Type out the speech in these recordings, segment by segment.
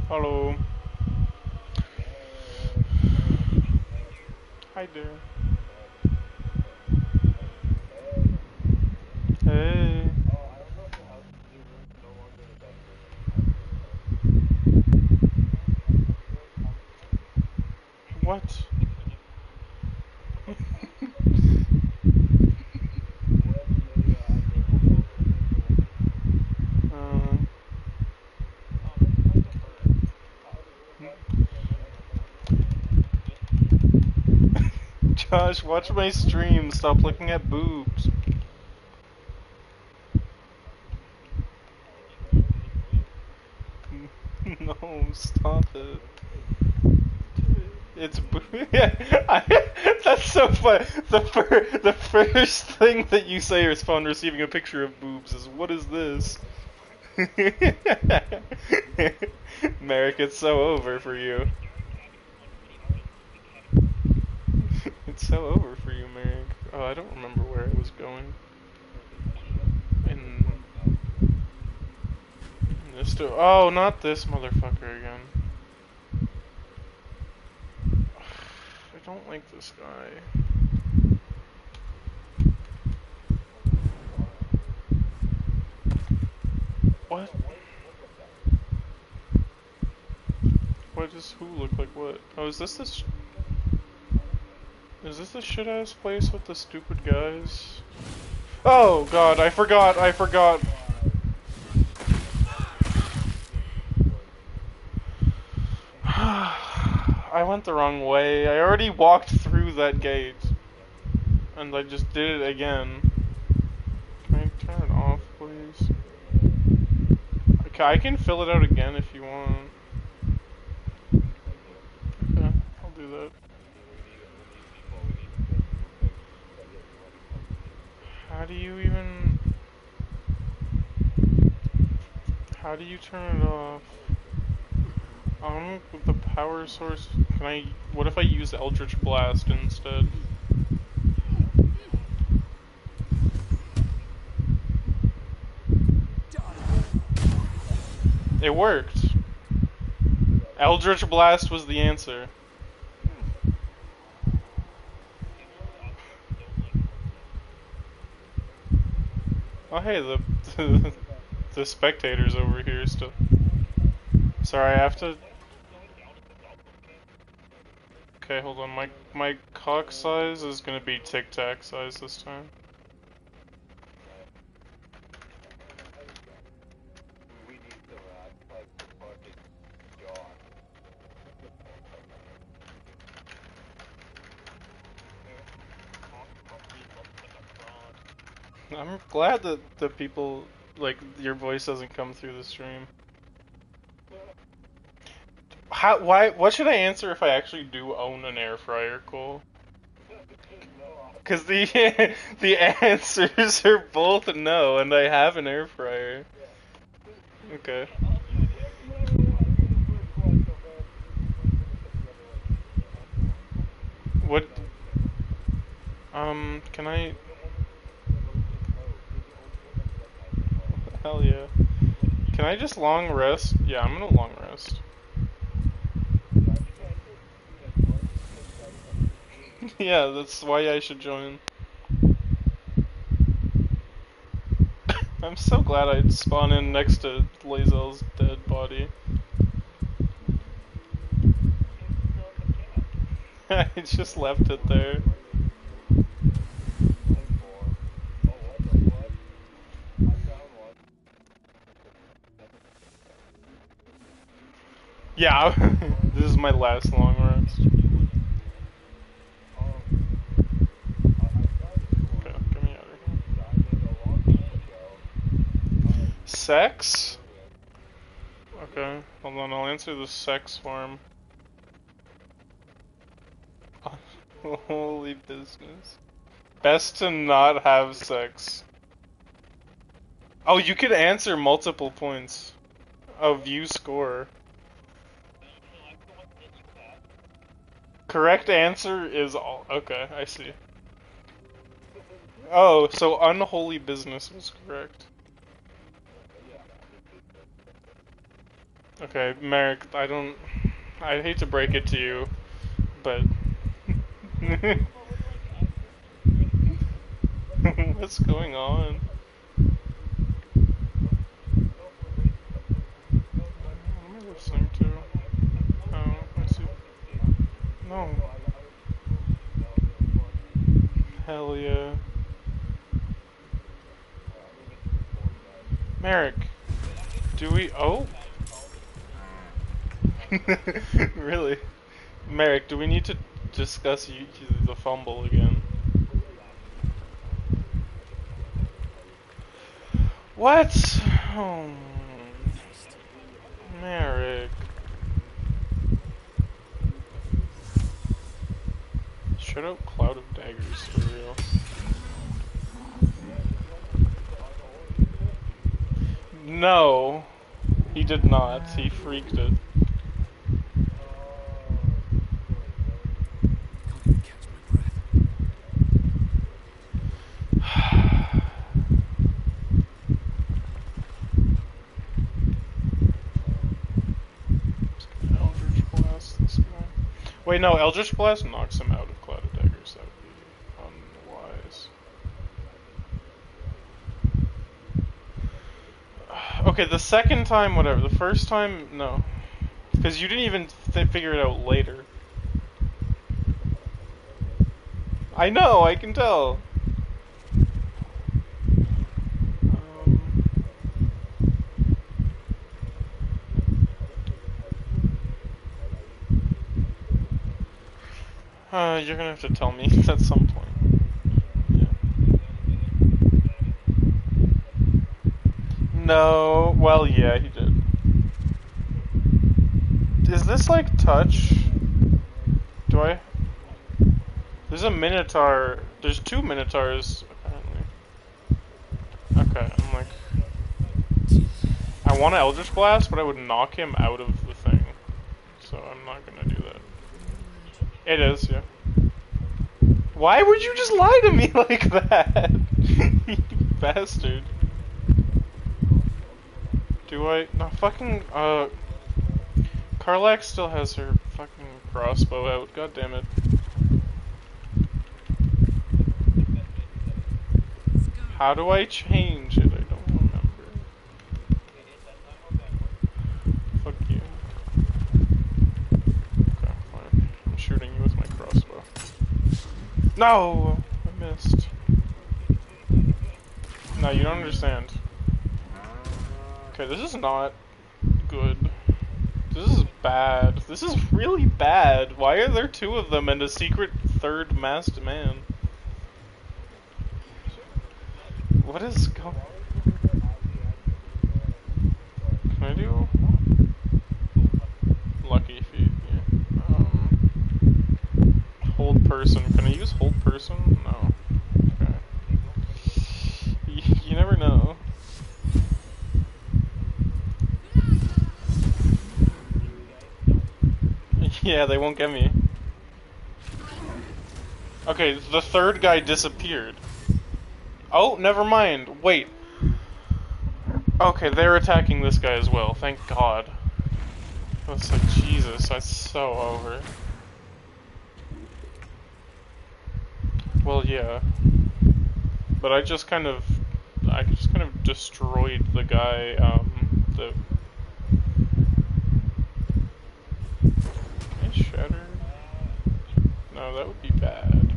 Hello. Hi there. Hey. What? uh, Josh, watch my stream. Stop looking at boobs. No, stop it. It's yeah. That's so fun. The first thing that you say upon receiving a picture of boobs is, "What is this?" Merrick, it's so over for you. It's so over for you, Merrick. Oh, I don't remember where I was going. In this oh, not this motherfucker again. I don't like this guy. What? What does who look like what? Oh, is this this? Is this the shit ass place with the stupid guys? Oh god, I forgot. I went the wrong way. I already walked through that gate. And I just did it again. Can I turn it off, please? Okay, I can fill it out again if you want. Okay, I'll do that. How do you even... How do you turn it off? With the power source... Can I... What if I use Eldritch Blast instead? It worked! Eldritch Blast was the answer. Oh hey, the spectators over here still. Sorry, I have to... Okay, hold on. My cock size is gonna be Tic Tac size this time. I'm glad that the people, like, your voice doesn't come through the stream. What should I answer if I actually do own an air fryer, Cole? Because the the answers are both no, and I have an air fryer. Okay. What? Can I? Hell yeah. Can I just long rest? Yeah, I'm gonna long rest. Yeah, that's why I should join. I'm so glad I'd spawn in next to Lazel's dead body. I just left it there. Yeah, this is my last long rest. Okay, get me out of here. Sex? Okay, hold on, I'll answer the sex form. Holy business. Best to not have sex. Oh, you could answer multiple points. Oh, view score. Correct answer is all. Okay, I see. Oh, so unholy business was correct. Okay, Merrick, I hate to break it to you, but what's going on? What am I listening to? Oh, I see. No. Hell yeah. Merrick, do we... Oh? Really? Merrick, do we need to discuss the fumble again? What? Oh, Merrick. Shut up, Cloud of Daggers, for real. No, he did not. He freaked it. Eldritch Blast this guy. Wait, no, Eldritch Blast knocks him out of Cloud of Daggers. That would be unwise. Okay, the second time, whatever. The first time, no. Because you didn't even figure it out later. I know, I can tell. You're gonna have to tell me at some point. Yeah. No, well, yeah, he did. Is this like touch? Do I? There's a Minotaur. There's two Minotaurs, apparently. Okay, I'm like... I want to Eldritch Blast, but I would knock him out of the thing. So I'm not gonna do that. It is, yeah. Why would you just lie to me like that? You bastard. Do I? No, fucking, Karlak still has her fucking crossbow out, god damn it. How do I change it? I don't remember. Fuck you. Okay, fine. I'm shooting you with my crossbow. No! I missed. No, you don't understand. Okay, this is not good. This is bad. This is really bad. Why are there two of them and a secret third masked man? What is going... Can I do... Lucky feet, yeah. Hold person. Can I use hold person? No. Okay. You never know. Yeah, they won't get me. Okay, the third guy disappeared. Oh, never mind. Wait. Okay, they're attacking this guy as well. Thank God. That's like, Jesus, that's so over. Well, yeah. But I just kind of destroyed the guy, the... Can I shatter? No, that would be bad.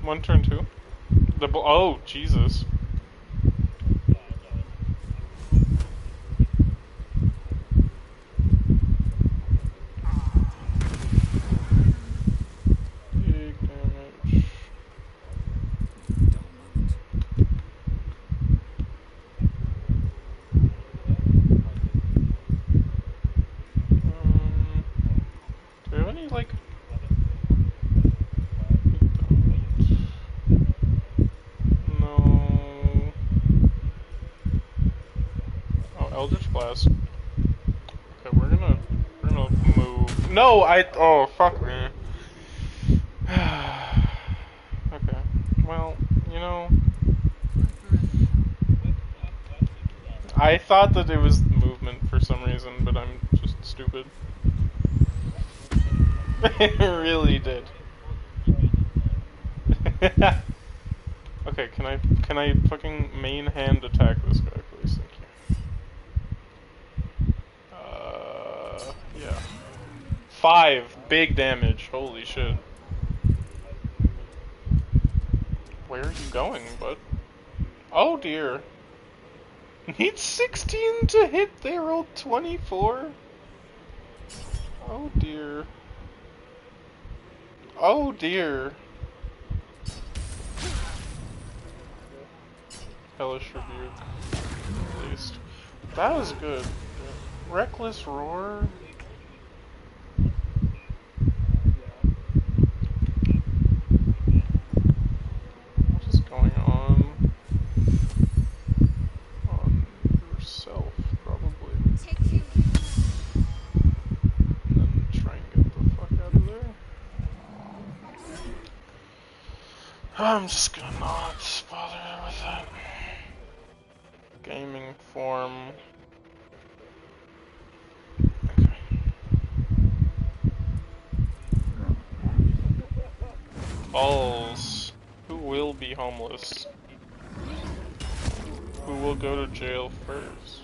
One turn two? Oh, Jesus. Big damage. Do we have any, like... No... Oh, Eldritch Blast. Okay, we're gonna move. No, oh, fuck me. Okay. Well, you know, I thought that it was movement for some reason, but I'm just stupid. It really did. Okay, can I fucking main hand attack this guy, please? Thank you. Yeah. 5 big damage. Holy shit. Where are you going, bud? Oh dear. Need 16 to hit. They rolled 24. Oh dear. Oh dear. Hellish Rebuke. At least. That was good. Reckless Roar. What is going on? On yourself, probably. And then try and get the fuck out of there. I'm just gonna not bother with that. Gaming form. Okay. Balls. Who will be homeless? Who will go to jail first?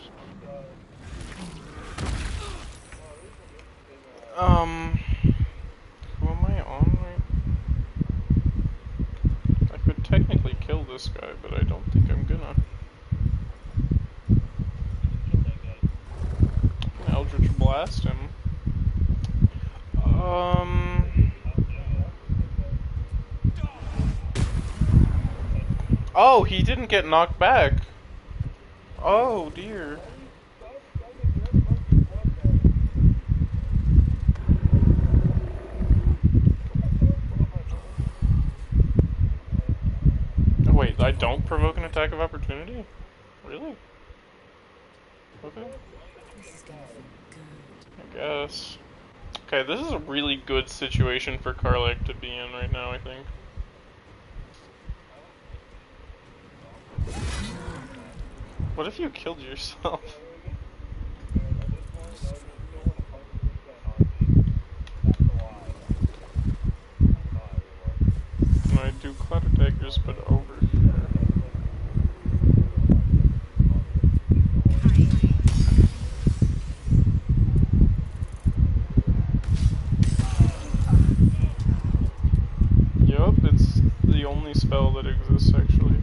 Who am I on right? I could technically kill this guy, but I don't think I'm gonna. Eldritch Blast him. Oh, he didn't get knocked back. Oh dear. Oh, wait, I don't provoke an attack of opportunity? Really? Okay. I guess. Okay, this is a really good situation for Karlach to be in right now, I think. What if you killed yourself? And I do cloud daggers, but over here. Yup, it's the only spell that exists, actually.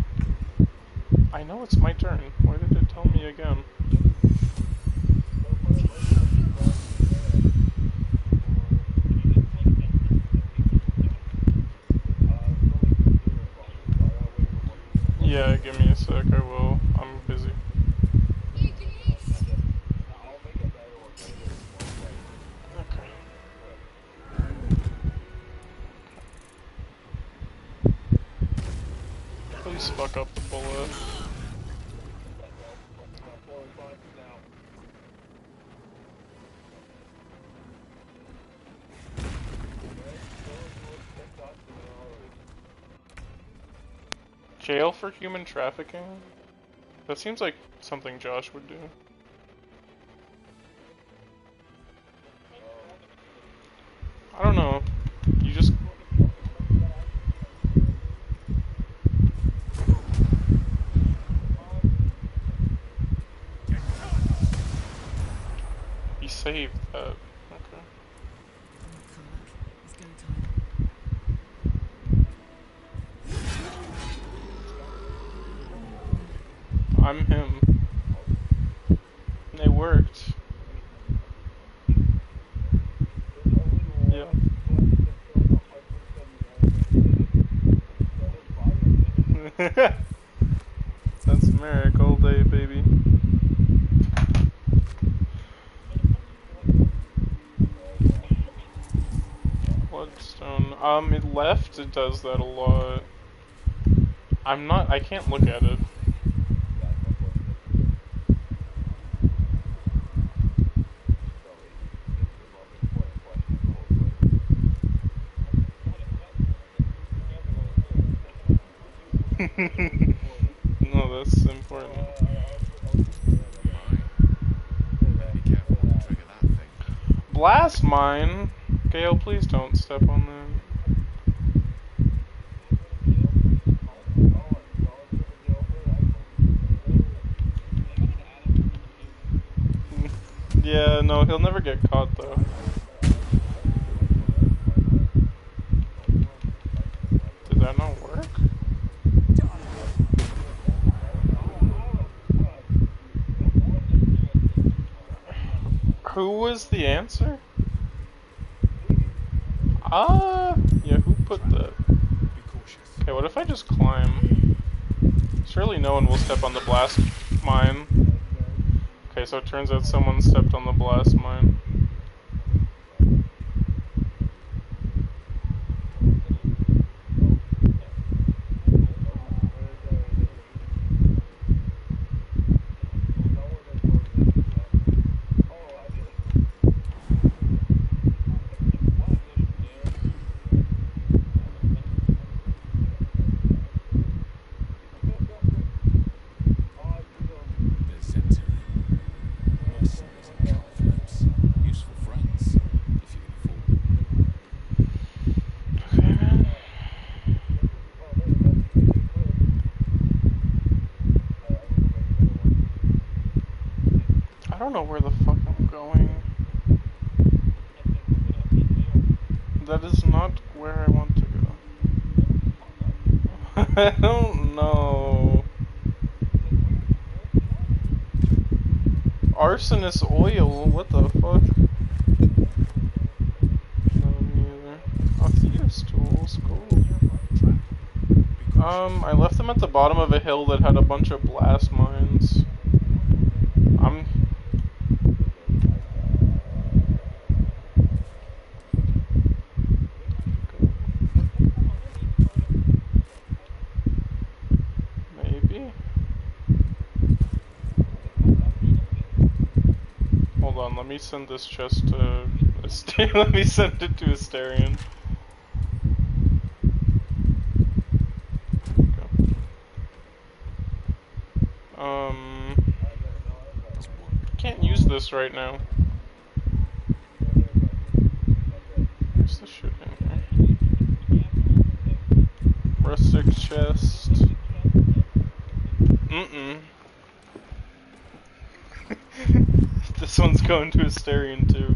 I know it's my turn. Why did it tell me again? Yeah, give me a sec, I will. I'm busy. Okay. Please fuck up the bullet. Jail for human trafficking? That seems like something Josh would do. I don't know. You just... He saved that. Okay. I'm him. It worked. Yeah. That's Merrick all day, baby. Bloodstone. It left, it does that a lot. I can't look at it. No, that's important. Better be careful when you trigger that thing. Blast mine! Gale, please don't step on that. Yeah, no, he'll never get caught though. Did that not work? Who was the answer? Yeah, who put that? Be cautious. Okay, what if I just climb? Surely no one will step on the blast mine. Okay, so it turns out someone stepped on the blast mine. There's Centurion. Mercenaries and car flaps. Useful friends, if you can afford them. Okay, man. I don't know where the fuck I'm going. That is not where I want to go. I don't know. Arsonist oil? What the fuck? No, me either. Oh, Thieves tools, cool. I left them at the bottom of a hill that had a bunch of blast mines. I'm... Maybe? Hold on, let me send this chest to... let me send it to Asterion. Can't use this right now. Where's the shit in here? Rustic chest. This one's going to Asterion too.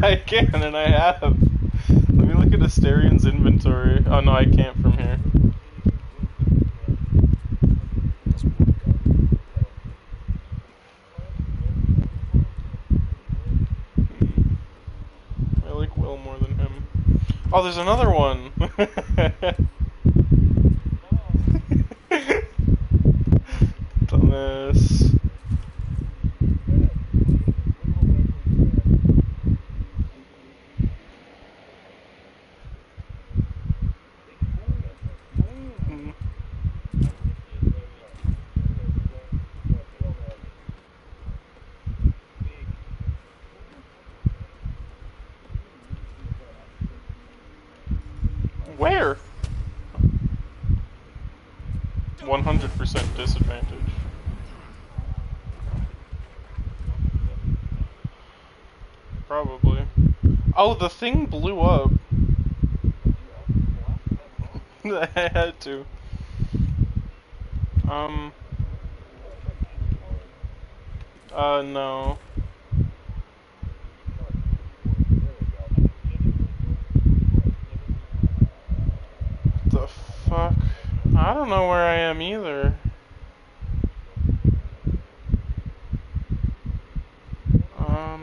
I can, and I have. Let me look at Asterion's inventory. Oh no, I can't from here. I like Will more than him. Oh, there's another one! Dumbass. Where? 100% disadvantage. Probably. Oh, the thing blew up. I had to. No. The fuck? I don't know where I am either. I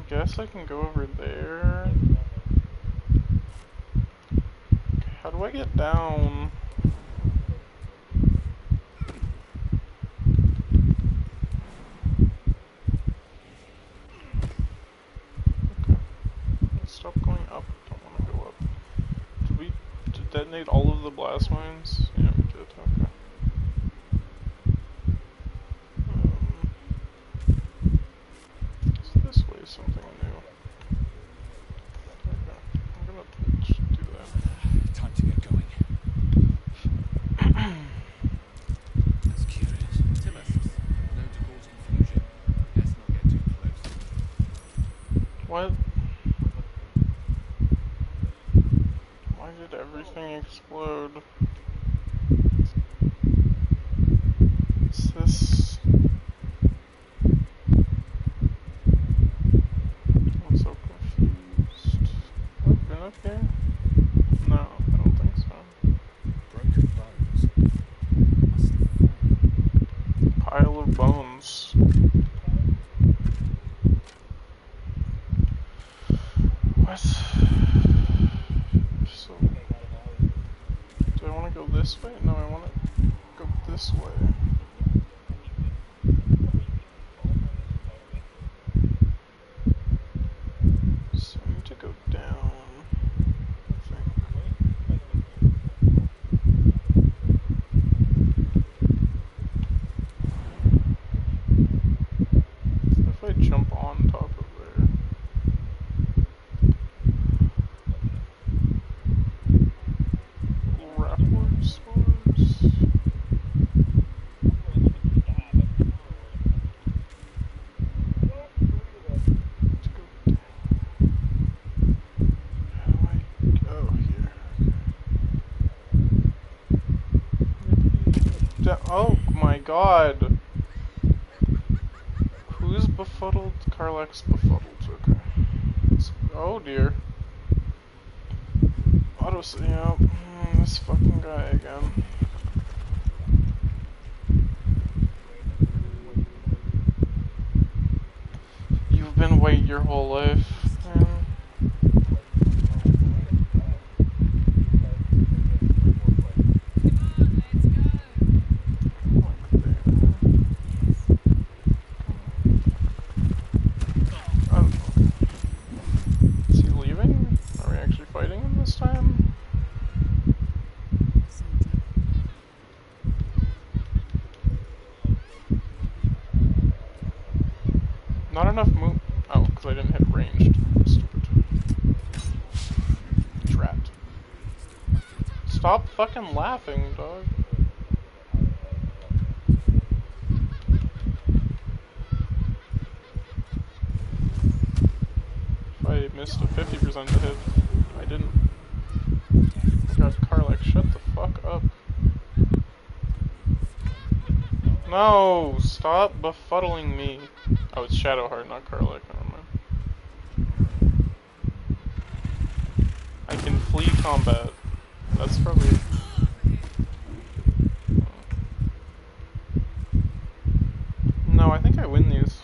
guess I can go over there. Okay, how do I get down? Okay. Let's stop going up. Don't want to go up. Did we detonate all of the blast mines? Yeah, we did. Okay. Is this way something new? explode. Is this? I'm so confused. Have I been up here? No, I don't think so. Broken bones. Must have fallen. Pile of bones. What? So, do I want to go this way? No, I want to go this way. So I need to go down, I think. If I jump on top of there. Raptor spores. Let's go How do I go here? Oh my god. Who's befuddled? Karlach's befuddled. Okay. Oh dear. Yeah, this fucking guy again. You've been white your whole life. Is he leaving? Are we actually fighting him this time? Not enough move. Oh, because I didn't hit ranged. Stupid. Drat. Stop fucking laughing, dog. If I missed a 50% to hit, I didn't. God, Karlach, shut the fuck up. No! Stop befuddling me. Oh, it's Shadowheart, not Karlach. Never mind. I can flee combat. That's probably... No, I think I win these.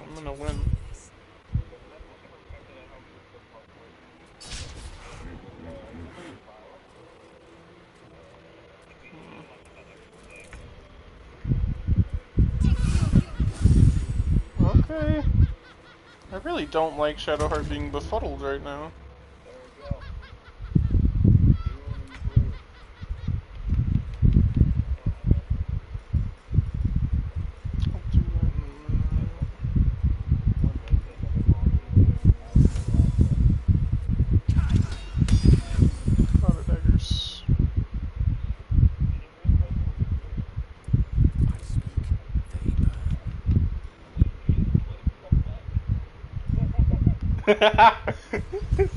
I'm gonna win. Okay. I really don't like Shadowheart being befuddled right now. I'll do that Cloud of daggers. I speak, they burn.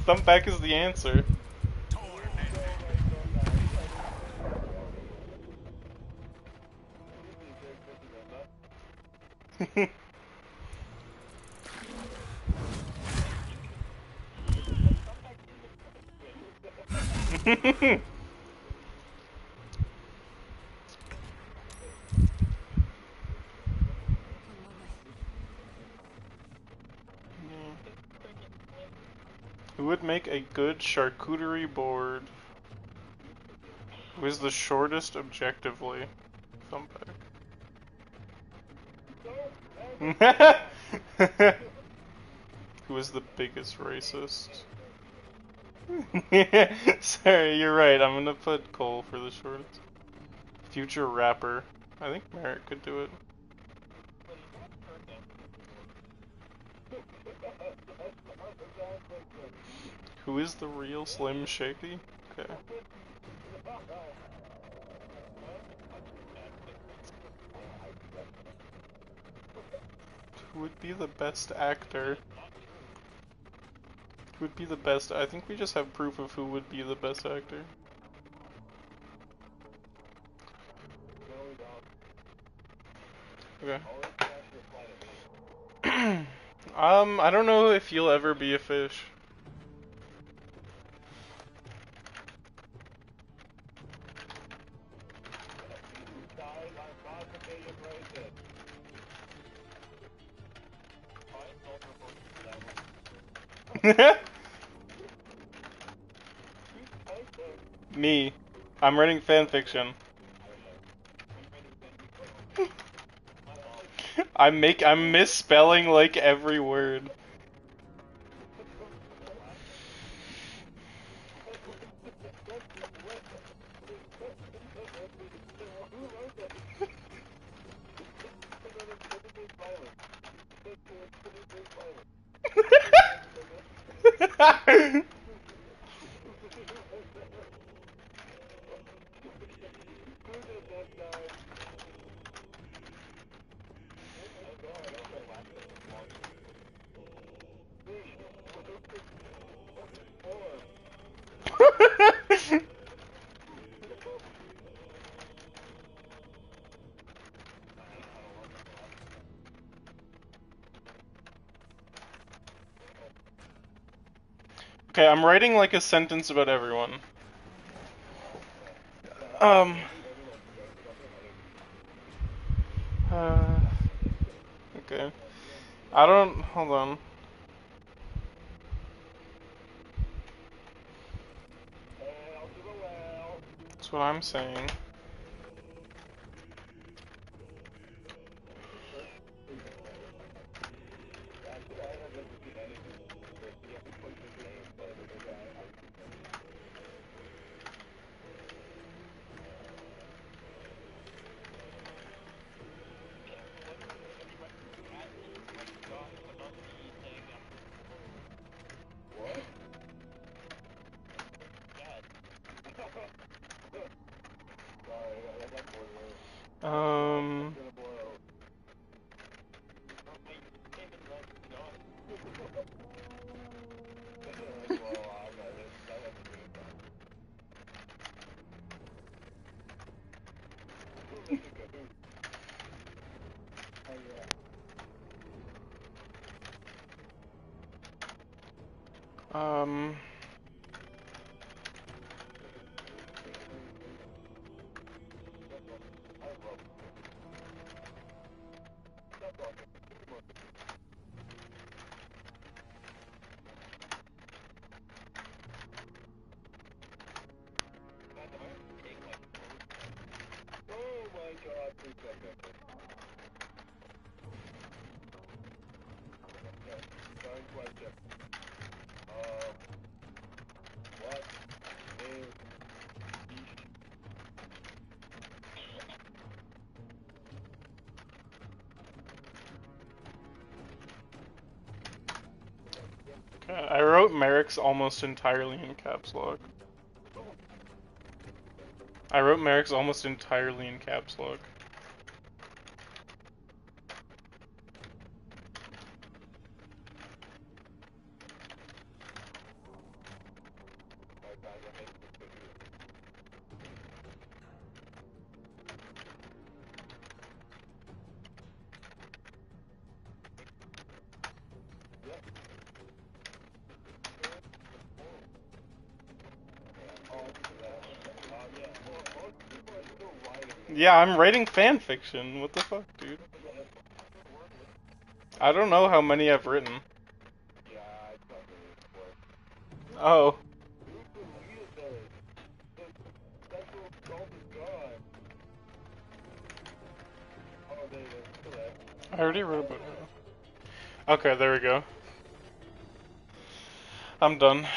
Thumpback is the answer. Who would make a good charcuterie board? Who is the shortest objectively? Thumpback. Who is the biggest racist? Sorry, you're right. I'm gonna put Cole for the shortest. Future rapper. I think Merritt could do it. Who is the real Slim Shady? Okay. Who would be the best actor? Who would be the best? I think we just have proof of who would be the best actor. Okay. I don't know if you'll ever be a fish. Me. I'm writing fanfiction. I'm misspelling like every word. Okay, I'm writing like a sentence about everyone. Um. Okay. I don't. Hold on. That's what I'm saying. Um. Um. I wrote Merrick's almost entirely in caps lock. I wrote Merrick's almost entirely in caps lock. Yeah, I'm writing fanfiction. What the fuck, dude? I don't know how many I've written. Oh. I already wrote about it. Okay, there we go. I'm done.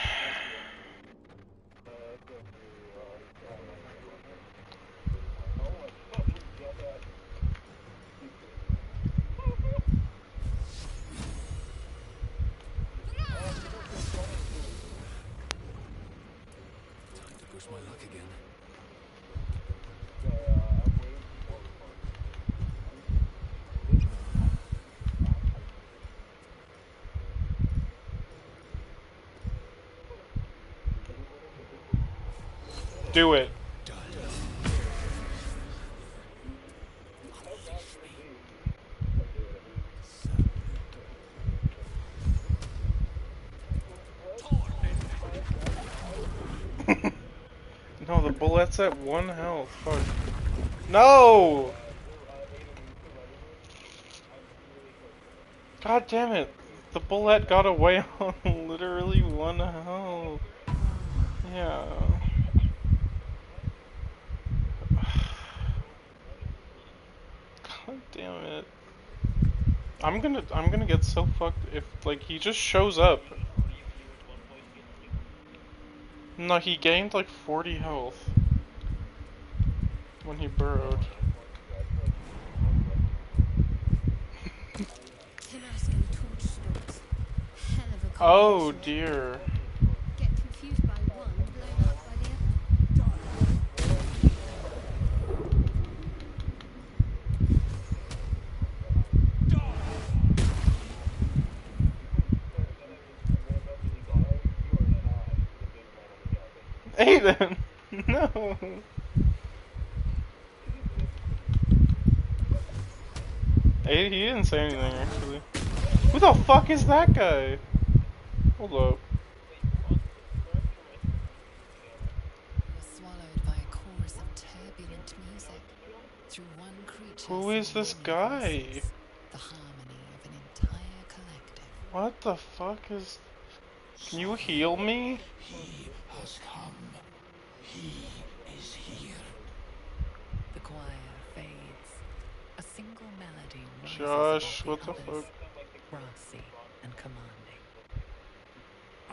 Time to push my luck again. Do it. No, the bullet's at 1 health. Fuck. No! God damn it. The bullet got away on literally 1 health. Yeah. God damn it. I'm gonna get so fucked if, like, he just shows up. No, he gained like 40 health when he burrowed. Tabasco torch stalks. Hell of a Oh combination. dear. Get confused by one, blown up by the other. Aiden! No! Aiden, he didn't say anything actually. Who the fuck is that guy? Hold up. You're swallowed by a chorus of turbulent music. Through one creature, Who is this guy? voices, the harmony of an entire collective. What the fuck is... Can you heal me? He has come. He is here. The choir fades. A single melody rises Josh, above what the others, fuck? brassy and commanding. I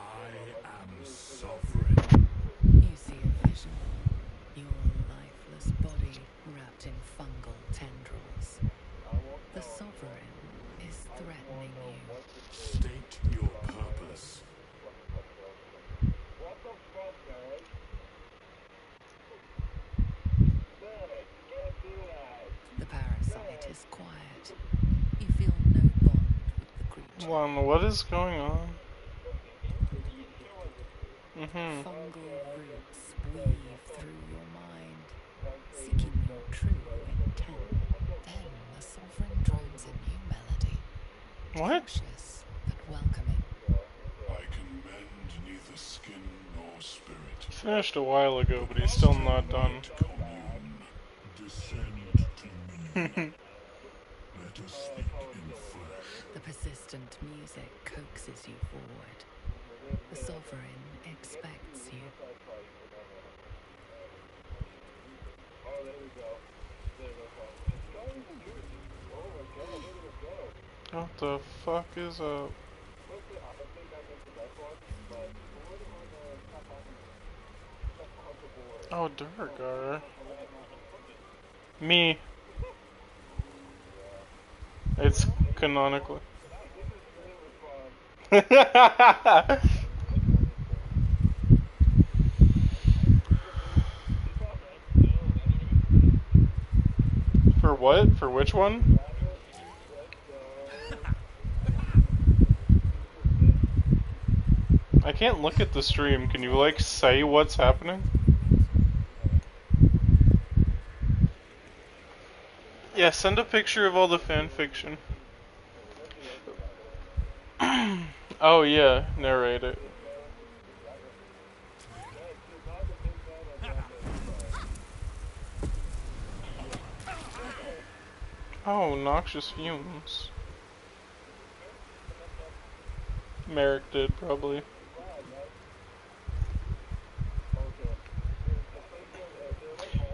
am sovereign. You see a vision. Your lifeless body wrapped in fungal tendrils. The sovereign is threatening you. State your purpose. The parasite is quiet. You feel no bond with the creature. Hold on, what is going on? Fungal roots weave through your mind, seeking your true intent. Then the sovereign drones a new melody. What? Cautious but welcoming. I can mend neither skin nor spirit. Finished a while ago, but he's still not done. Night commune. Descend to me. Let us speak in flesh. The persistent music coaxes you forward. The sovereign expects you. What the fuck is up? Oh, Durgar. Me. It's canonically. For what? For which one? I can't look at the stream. Can you, like, say what's happening? Yeah, send a picture of all the fan fiction. Oh yeah, narrate it. Oh, noxious fumes. Merrick did, probably.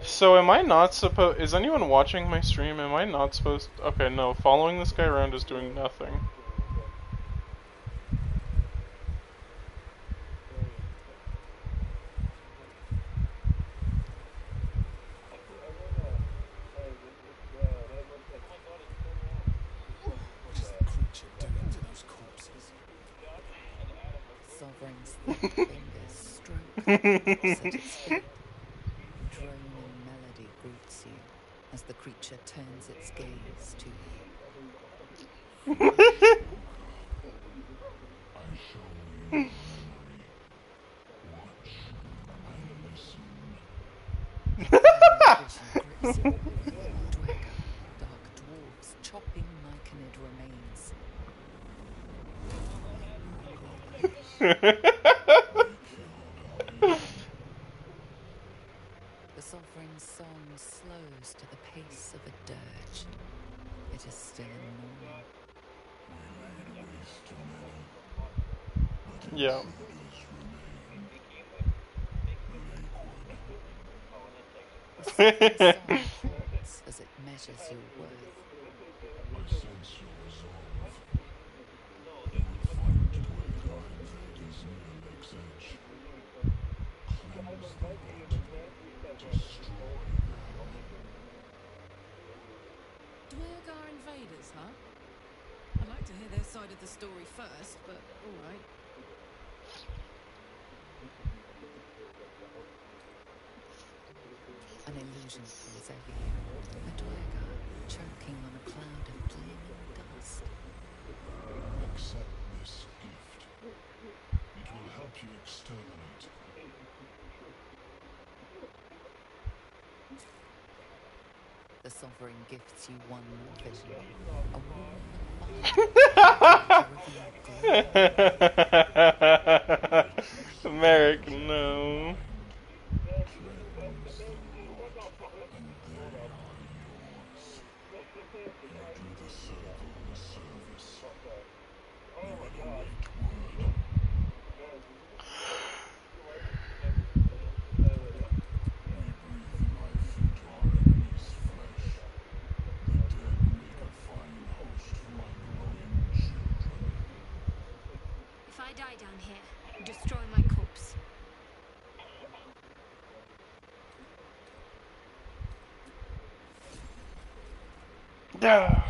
So am I not supposed... Is anyone watching my stream? Am I not supposed... Okay, no. Following this guy around is doing nothing. What is the creature doing to those corpses? Sovereign's thick fingers stroke the corpse at its feet. Droning melody greets you as the creature turns its gaze to you. I show you memory. Watch and listen. see Dwergar, dark dwarves chopping myconid remains. The sovereign's song slows to the pace of a dirge. It is still in mourning. Yeah. The sovereign's song halts as it measures your worth. I sense your resolve. You will find Dwergar invaders near Lake's Edge. Cleanse the rot. Destroy them. Dwergar invaders, huh? I'd like to hear their side of the story first, but alright. An illusion pulls over you. A Dwergar choking on a cloud of gleaming dust. Accept this gift. It will help you exterminate. The sovereign gifts you one more vision. A warm fire. Merrick, no. Cleanse the rot, and they are yours. You do the circle a service. You will await word. We breathe life into our enemy's flesh. The dead make a fine host for my growing children. If I die down here, destroy my corpse. Yeah.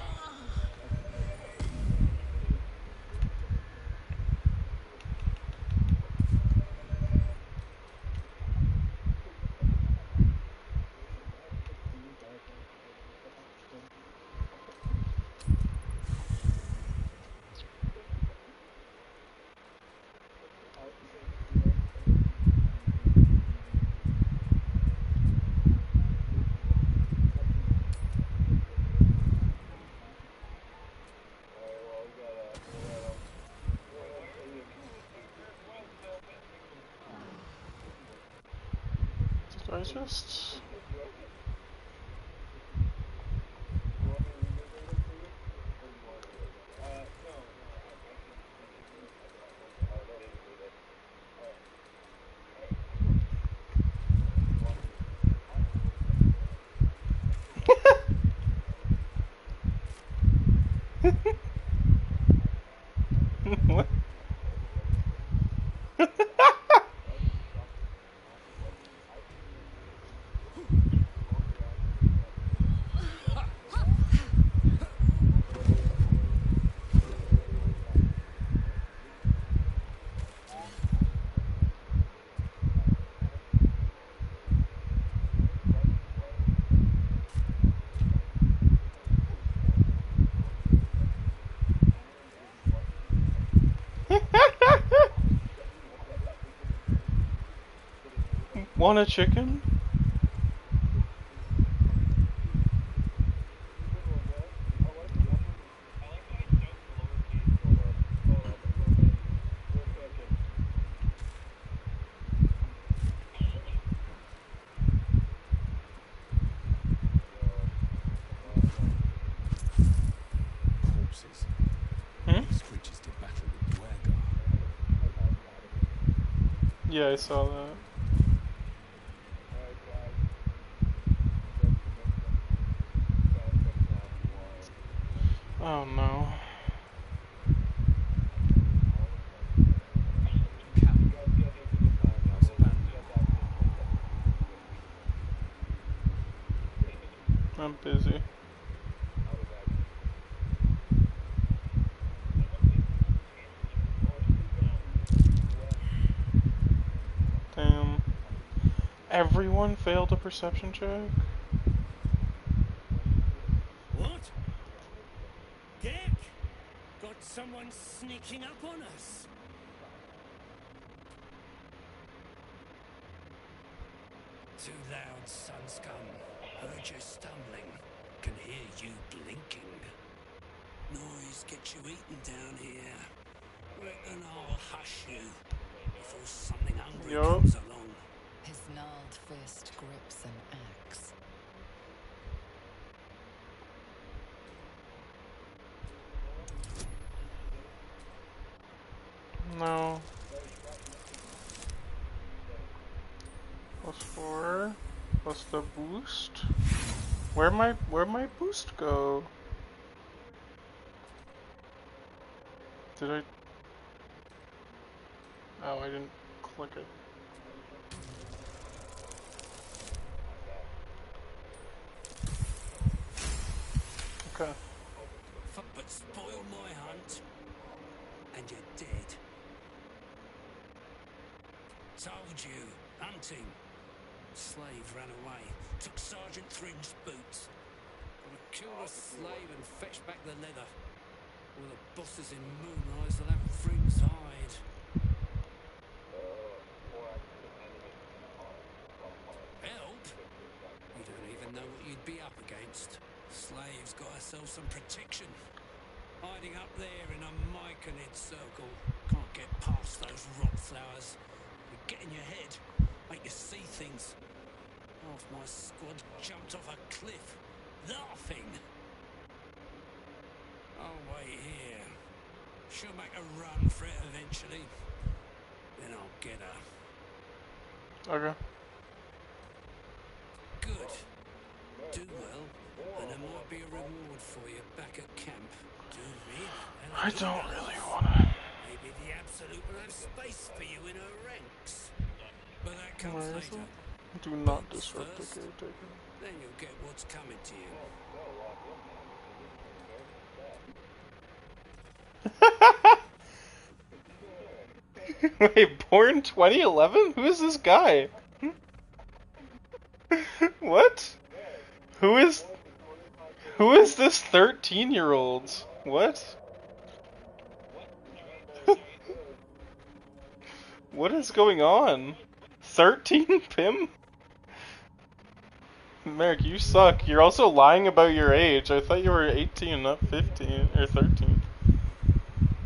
Did I just... What? Want a chicken? Corpses. Hmm? These creatures did battle with Dwergar. Yeah, I saw that. Oh no. Cabin. House abandoned. I'm busy. Damn. Everyone failed a perception check? What? Dick? Got someone sneaking up on us? Too loud, sun scum. Heard you stumbling. Can hear you blinking. Noise gets you eaten down here. Reckon I'll hush you before something hungry Yup. comes along. His gnarled fist grips an axe. No. +4. Plus the boost. Where'd my boost go? Did I? Oh, I didn't click it. Okay. But spoil my hunt, and you're dead. Told you, hunting. Slave ran away, took Sergeant Thrin's boots. Gotta kill the slave and fetch back the leather. Or the bosses in Moonrise will have Thrin's hide. Help? You don't even know what you'd be up against. Slave's got herself some protection. Hiding up there in a myconid circle. Can't get past those rot flowers. They get in your head, make you see things. Half my squad jumped off a cliff, laughing. I'll wait here. She'll make a run for it eventually. Then I'll get her. Okay. Good. Do well, and there might be a reward for you back at camp. Do really well. I don't really wanna. Maybe the Absolute will have space for you in her ranks. But that comes Where is later. it? Do not disrupt the caretaker. Then you'll get what's coming to you. Wait, born 2011? Who is this guy? What? Who is this 13-year-old? What? What is going on? 13, Pim? Merrick, you suck. You're also lying about your age. I thought you were 18, not 15, or 13.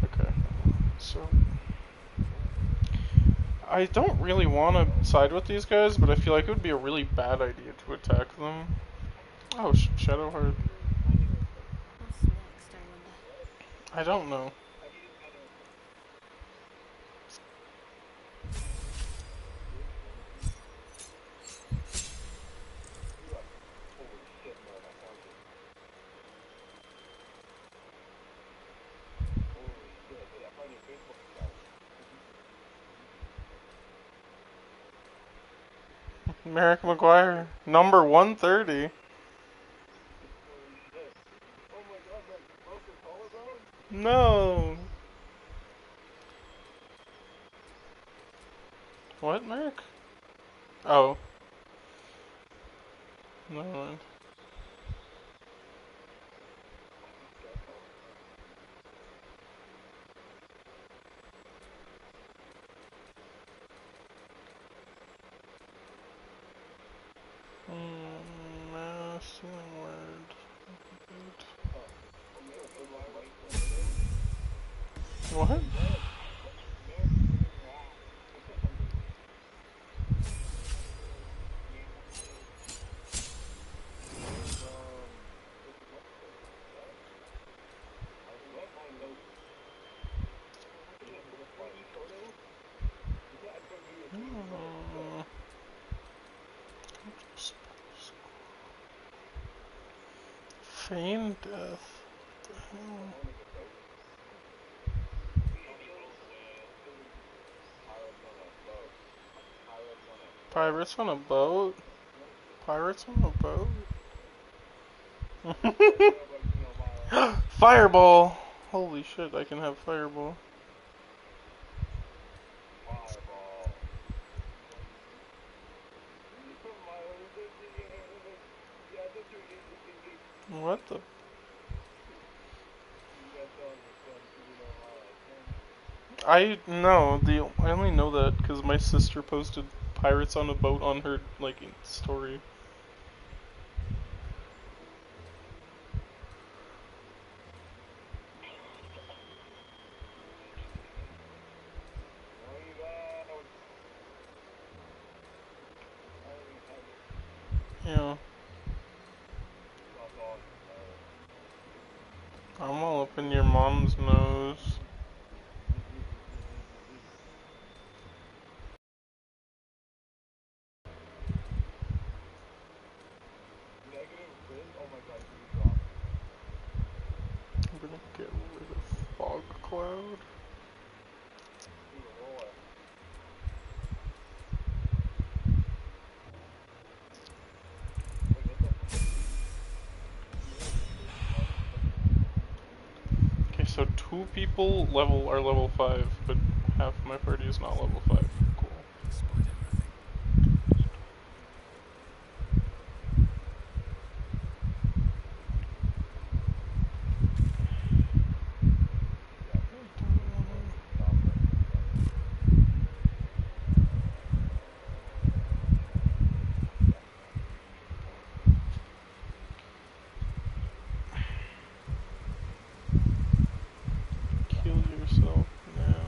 Okay, so... I don't really want to side with these guys, but I feel like it would be a really bad idea to attack them. Oh, Shadowheart. What's next, I wonder? I don't know. Merrick McGuire, number 130. No. What, Merrick? Oh. Never mind. Massing word. What? Feign death. What the hell? Pirates on a boat? Pirates on a boat? Fireball! Holy shit, I can have fireball. What the? I only know that because my sister posted pirates on a boat on her, like, story. Yeah. I'm all up in your mom's nose. I'm gonna get rid of fog cloud. Okay, so 2 people are level 5, but half my party is not level 5. Cool. Despite everything. Kill yourself now.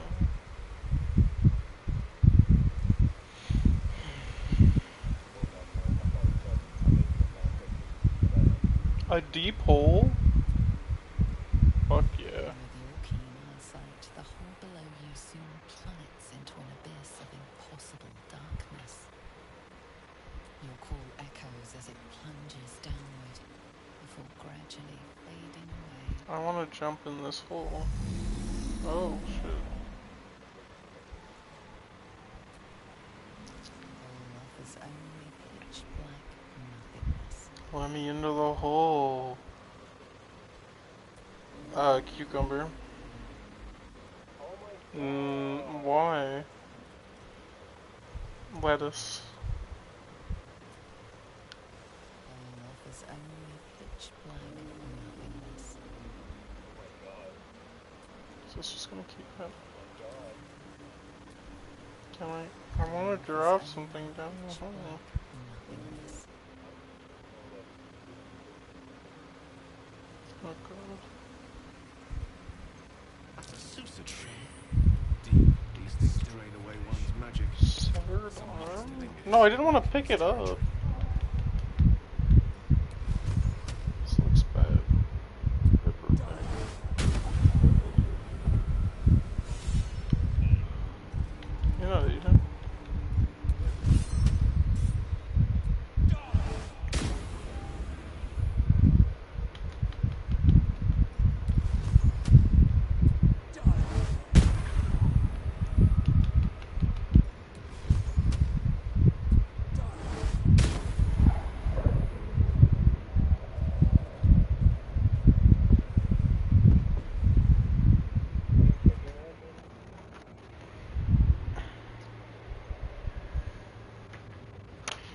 A deep hole? Fuck yeah. With your keen eyesight, the hole below you soon plummets into an abyss of impossible darkness. Your call echoes as it plunges downward, before gradually fading away. I wanna jump in this hole. Oh shit. The hole offers only pitch black nothingness. Let me into the hole. Cucumber. Why? Lettuce. The hole offers only pitch black nothingness. Is this just gonna keep happening? Can I wanna drop something down the hole. Nothingness. Oh god. A Susa tree. Deep. These things drain away one's magic. Severed arm? No, I didn't want to pick it up. This looks bad. Ripper bag. You're not eating.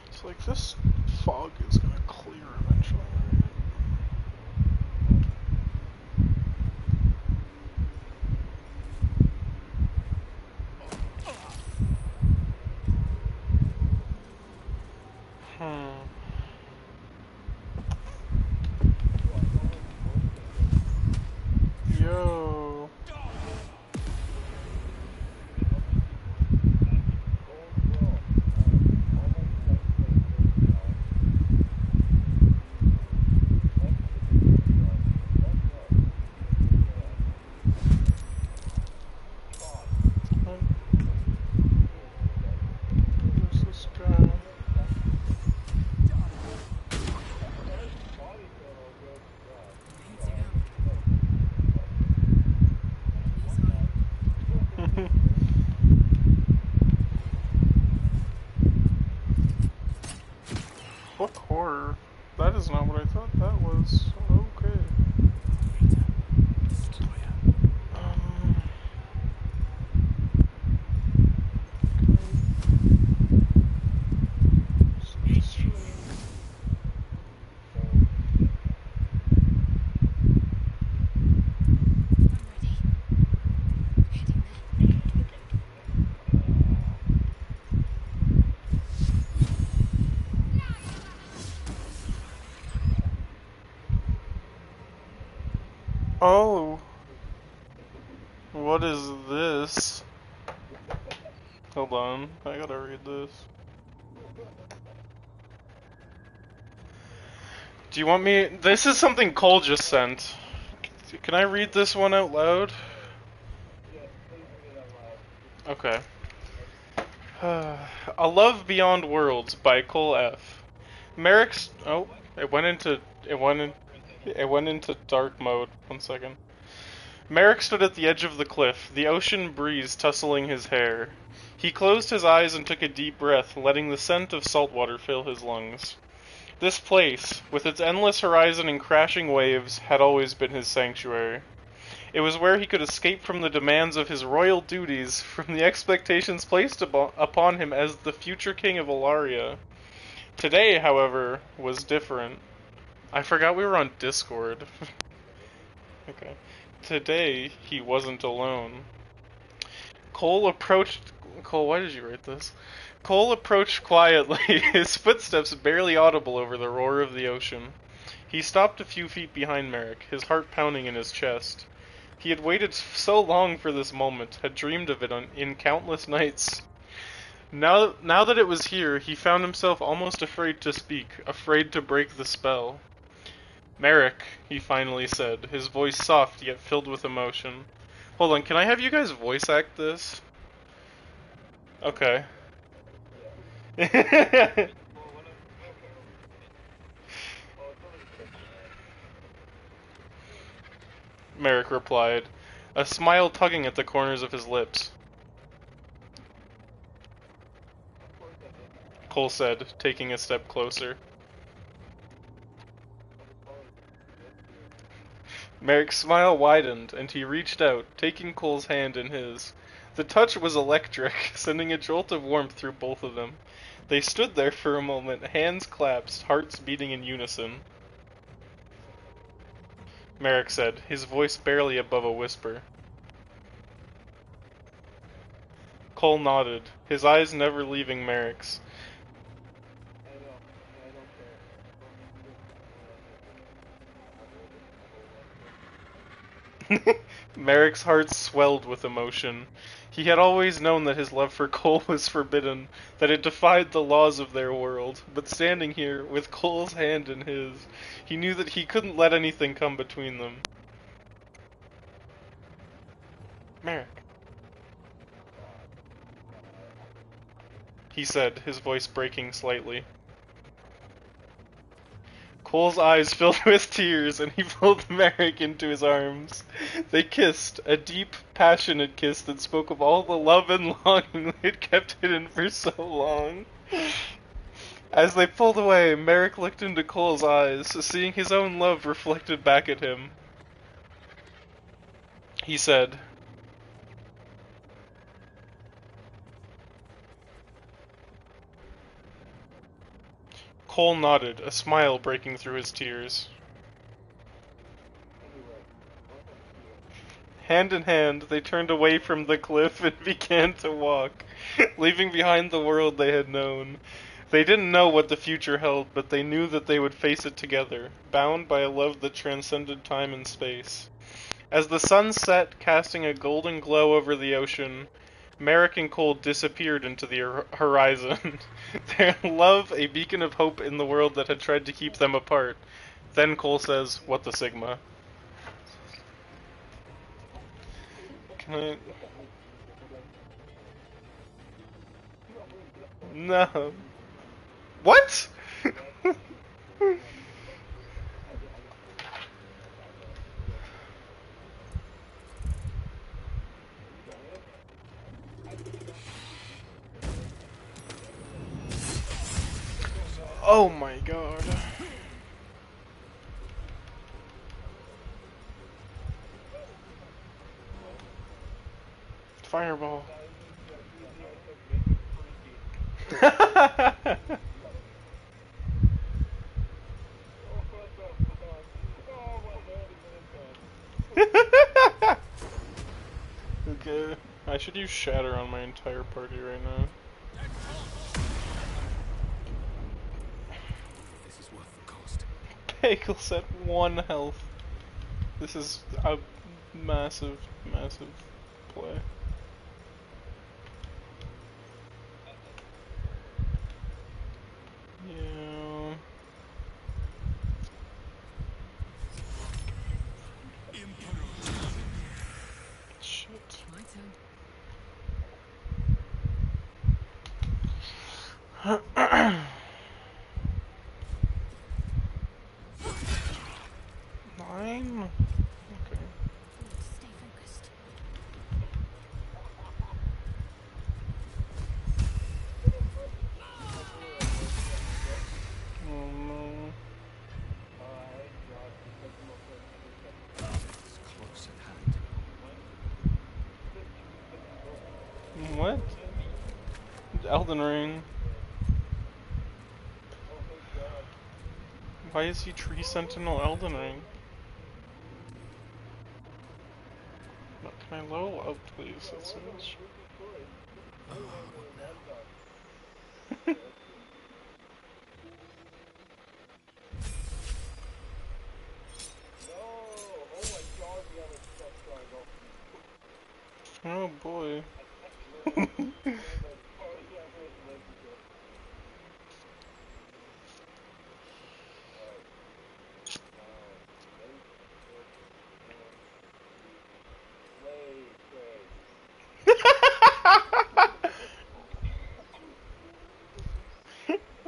It's like this fog is gonna clear eventually, right? Yo. Where's this guy? Heating up. He's high. What horror? That is not what I thought that was. Okay. Um, I'm ready. Heading there. Oh. What is this? Hold on, I gotta read this. Do you want me? This is something Cole just sent. Can I read this one out loud? Okay. A Love Beyond Worlds by Cole F. Merrick's. Oh, it went into. It went into dark mode. 1 second. Merrick stood at the edge of the cliff, the ocean breeze tussling his hair. He closed his eyes and took a deep breath, letting the scent of salt water fill his lungs. This place, with its endless horizon and crashing waves, had always been his sanctuary. It was where he could escape from the demands of his royal duties, from the expectations placed upon him as the future king of Alaria. Today, however, was different. I forgot we were on Discord. Okay. Today, he wasn't alone. Cole, why did you write this? Cole approached quietly, his footsteps barely audible over the roar of the ocean. He stopped a few feet behind Merrick, his heart pounding in his chest. He had waited so long for this moment, had dreamed of it in countless nights. Now that it was here, he found himself almost afraid to speak, afraid to break the spell. Merrick, he finally said, his voice soft yet filled with emotion. Hold on, can I have you guys voice act this? Okay. Merrick replied, a smile tugging at the corners of his lips. Cole said, taking a step closer. Merrick's smile widened, and he reached out, taking Cole's hand in his. The touch was electric, sending a jolt of warmth through both of them. They stood there for a moment, hands clasped, hearts beating in unison. Merrick said, his voice barely above a whisper. Cole nodded, his eyes never leaving Merrick's. Merrick's heart swelled with emotion. He had always known that his love for Cole was forbidden, that it defied the laws of their world, but standing here, with Cole's hand in his, he knew that he couldn't let anything come between them. Merrick, he said, his voice breaking slightly. Cole's eyes filled with tears, and he pulled Merrick into his arms. They kissed, a deep, passionate kiss that spoke of all the love and longing they had kept hidden for so long. As they pulled away, Merrick looked into Cole's eyes, seeing his own love reflected back at him. He said, Cole nodded, a smile breaking through his tears. Hand in hand, they turned away from the cliff and began to walk, leaving behind the world they had known. They didn't know what the future held, but they knew that they would face it together, bound by a love that transcended time and space. As the sun set, casting a golden glow over the ocean, Merrick and Cole disappeared into the horizon, their love a beacon of hope in the world that had tried to keep them apart. Then Cole says, what the Sigma? Can I... No. What? Oh my god. Fireball. Okay, I should use Shatter on my entire party right now. This is worth the cost. Bagels at 1 health. This is a massive, massive play. Yeah. Nine? Okay. Stay focused. Oh no. It's close at hand. What? Elden Ring. Why is he Tree Sentinel Elden Ring? Can I level up, please? That's so much. What now? Oh boy.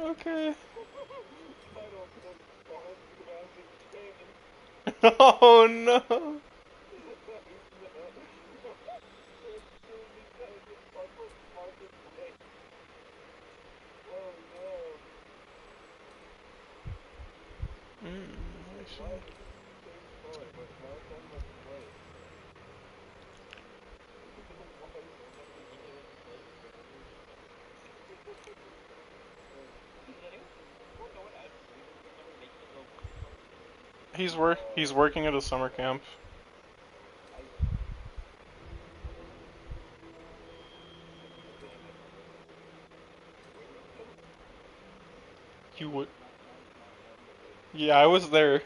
Okay. Oh no. I see. He's working at a summer camp. You would. Yeah, I was there.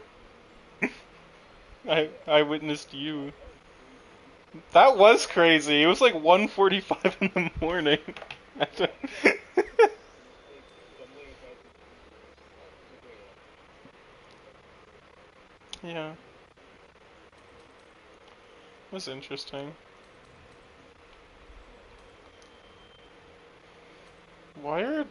I witnessed you. That was crazy. It was like 1:45 in the morning. Yeah, it was interesting. Why are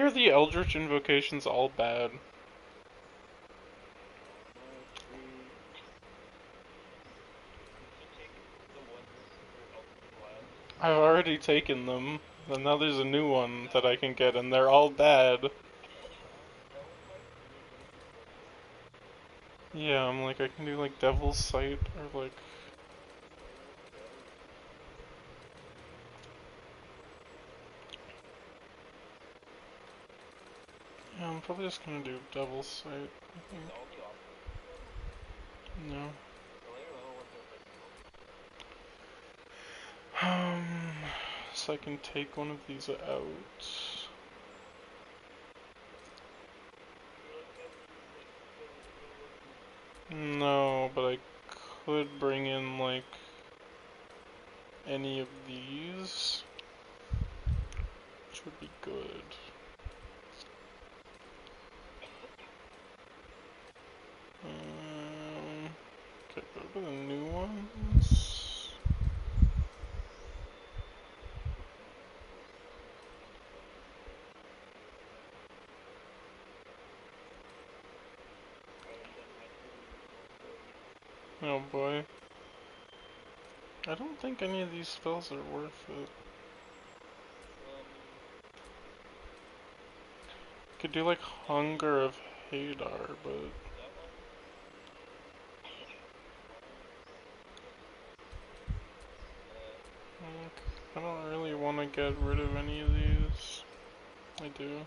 the Eldritch invocations all bad? I've already taken them, and now there's a new one that I can get, and they're all bad. Yeah, I'm like, I can do like Devil's Sight, or like... Yeah, I'm probably just gonna do Devil's Sight, I think. No. So I can take one of these out. No, but I could bring in like any of these, which would be good. Okay, go to the new ones. Oh boy. I don't think any of these spells are worth it. Could do like Hunger of Hadar, but I don't really want to get rid of any of these. I do.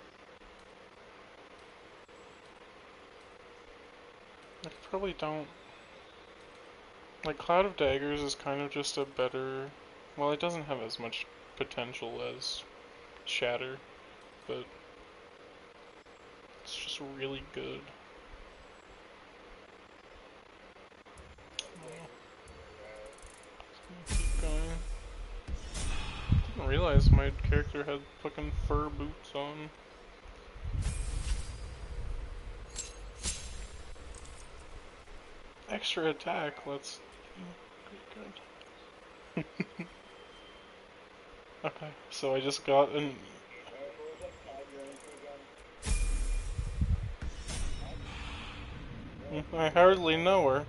I probably don't. Like, Cloud of Daggers is kind of just a better... Well, it doesn't have as much potential as Shatter, but it's just really good. Keep going. Didn't realize my character had fucking fur boots on. Extra attack, let's... Pretty good. Okay, so I just got an... I hardly know her.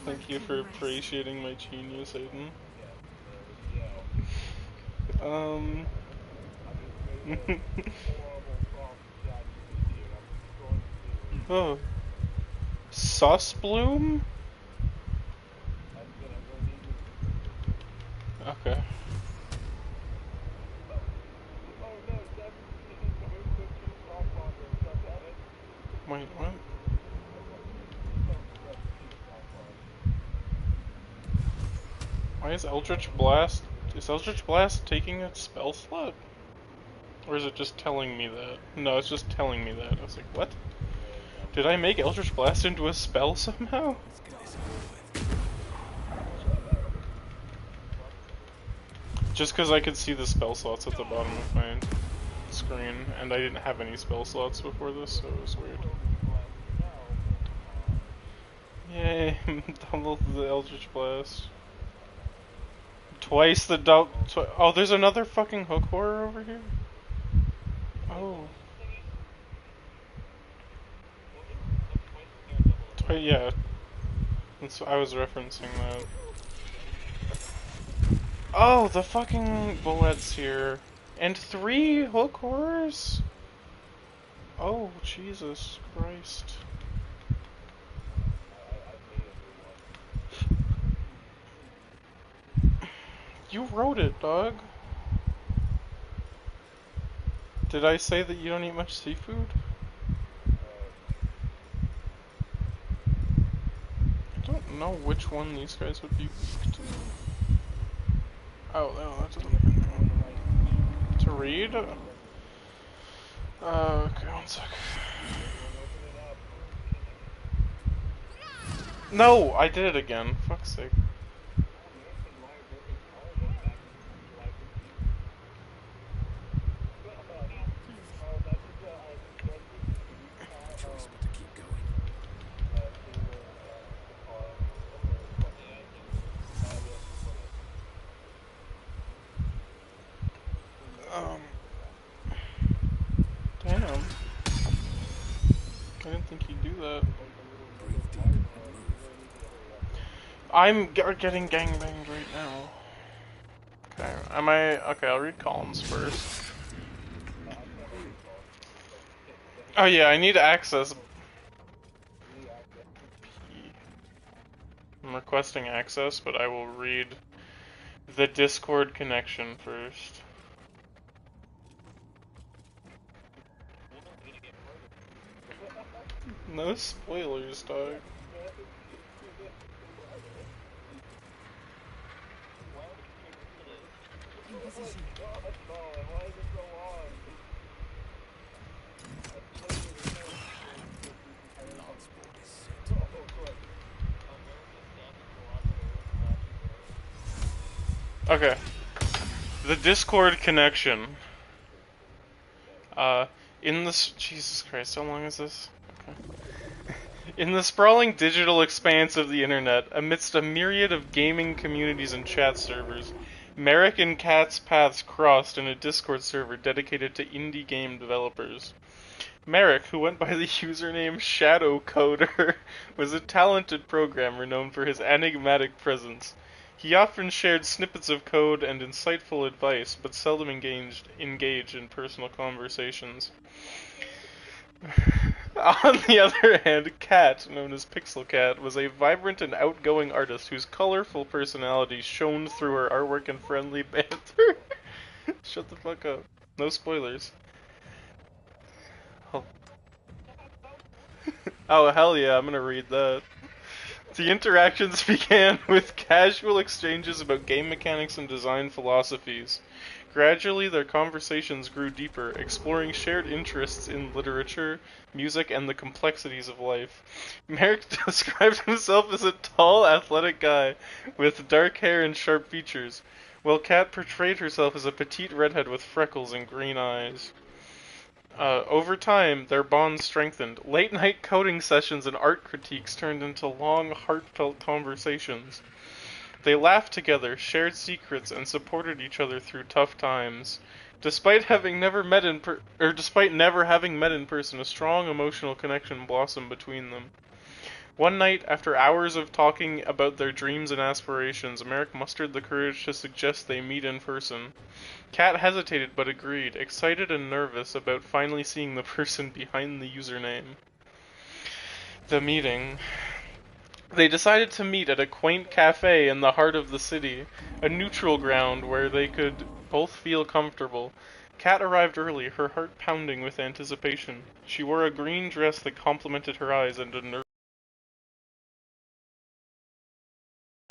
Thank you for appreciating my genius, Aiden. Um... oh. Sauce bloom? Okay. Wait, what? Why is Eldritch Blast... Is Eldritch Blast taking a spell slot? Or is it just telling me that? No, it's just telling me that. I was like, what? Did I make Eldritch Blast into a spell somehow? Let's get this over with. Just because I could see the spell slots at the bottom of my screen, and I didn't have any spell slots before this, so it was weird. Yay, double the Eldritch Blast. Twice the oh, there's another fucking hook horror over here? Oh. Yeah. I was referencing that. Oh, the fucking bullets here. And 3 hook horrors? Oh, Jesus Christ. You wrote it, dog. Did I say that you don't eat much seafood? I don't know which one these guys would be weak to. Oh, no, that doesn't... To read? Okay, one sec. No, I did it again. Fuck's sake. Choice but to keep going. Damn. I didn't think he'd do that. Breathe deep and move. I'm getting gangbanged right now. Okay, okay, I'll read columns first. Oh yeah, I need access. I'm requesting access, but I will read the Discord connection first. No spoilers, dog. In position. Lance brought his set. Okay. The Discord connection. In this... Jesus Christ, how long is this? Okay. In the sprawling digital expanse of the internet, amidst a myriad of gaming communities and chat servers, Merrick and Kat's paths crossed in a Discord server dedicated to indie game developers. Merrick, who went by the username Shadow Coder, was a talented programmer known for his enigmatic presence. He often shared snippets of code and insightful advice, but seldom engaged in personal conversations. On the other hand, Kat, known as Pixel Cat, was a vibrant and outgoing artist whose colorful personality shone through her artwork and friendly banter. Shut the fuck up. No spoilers. Oh. Oh, hell yeah, I'm gonna read that. The interactions began with casual exchanges about game mechanics and design philosophies. Gradually, their conversations grew deeper, exploring shared interests in literature, music, and the complexities of life. Merrick described himself as a tall, athletic guy with dark hair and sharp features, while Kat portrayed herself as a petite redhead with freckles and green eyes. Over time, their bond strengthened. Late-night coding sessions and art critiques turned into long, heartfelt conversations. They laughed together, shared secrets, and supported each other through tough times. Despite never having met in person, a strong emotional connection blossomed between them. One night, after hours of talking about their dreams and aspirations, Merrick mustered the courage to suggest they meet in person. Kat hesitated but agreed, excited and nervous about finally seeing the person behind the username. The meeting. They decided to meet at a quaint cafe in the heart of the city, a neutral ground where they could both feel comfortable. Kat arrived early, her heart pounding with anticipation. She wore a green dress that complemented her eyes and a nervous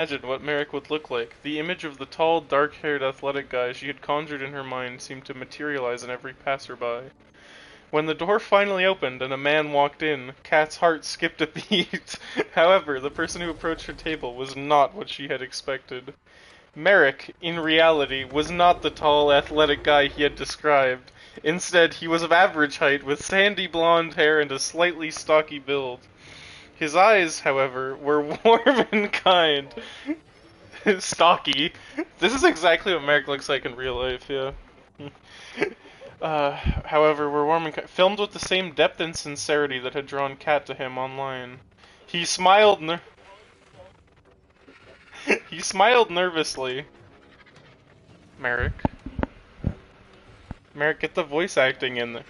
imagine what Merrick would look like. The image of the tall, dark-haired, athletic guy she had conjured in her mind seemed to materialize in every passerby. When the door finally opened and a man walked in, Kat's heart skipped a beat. However, the person who approached her table was not what she had expected. Merrick, in reality, was not the tall, athletic guy he had described. Instead, he was of average height, with sandy blonde hair and a slightly stocky build. His eyes, however, were warm and kind. Stocky. This is exactly what Merrick looks like in real life, yeah. However, were warm and filmed with the same depth and sincerity that had drawn Kat to him online. He smiled he smiled nervously. Merrick? Merrick, get the voice acting in there.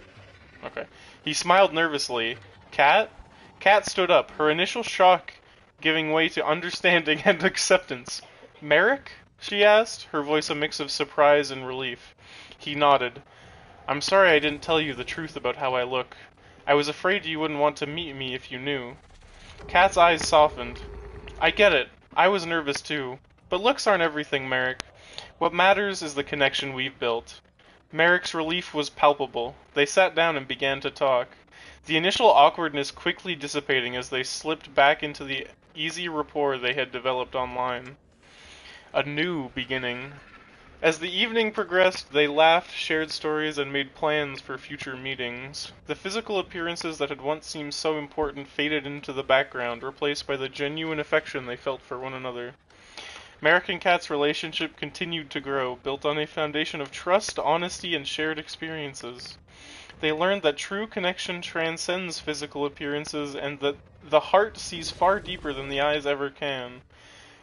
Okay. He smiled nervously. Kat? Kat stood up, her initial shock giving way to understanding and acceptance. Merrick? She asked, her voice a mix of surprise and relief. He nodded. I'm sorry I didn't tell you the truth about how I look. I was afraid you wouldn't want to meet me if you knew. Kat's eyes softened. I get it. I was nervous too. But looks aren't everything, Merrick. What matters is the connection we've built. Merrick's relief was palpable. They sat down and began to talk. The initial awkwardness quickly dissipating as they slipped back into the easy rapport they had developed online. A new beginning. As the evening progressed, they laughed, shared stories, and made plans for future meetings. The physical appearances that had once seemed so important faded into the background, replaced by the genuine affection they felt for one another. Merrick and Kat's relationship continued to grow, built on a foundation of trust, honesty, and shared experiences. They learned that true connection transcends physical appearances and that the heart sees far deeper than the eyes ever can.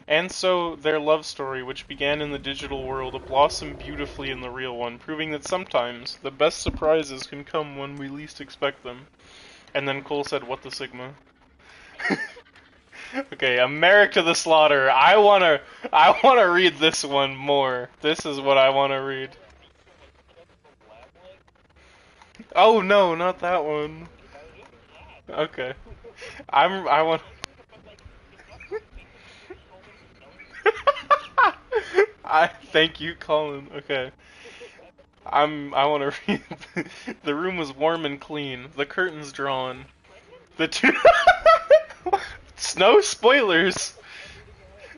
And so, their love story, which began in the digital world, blossomed beautifully in the real one, proving that sometimes the best surprises can come when we least expect them. And then Cole said, "What the Sigma?" Okay, a Merrick to the slaughter. I wanna read this one more. This is what I wanna read. Oh no, not that one. Okay. I want. I thank you, Colin. Okay. I want to read. The room was warm and clean. The curtains drawn. The two. No spoilers.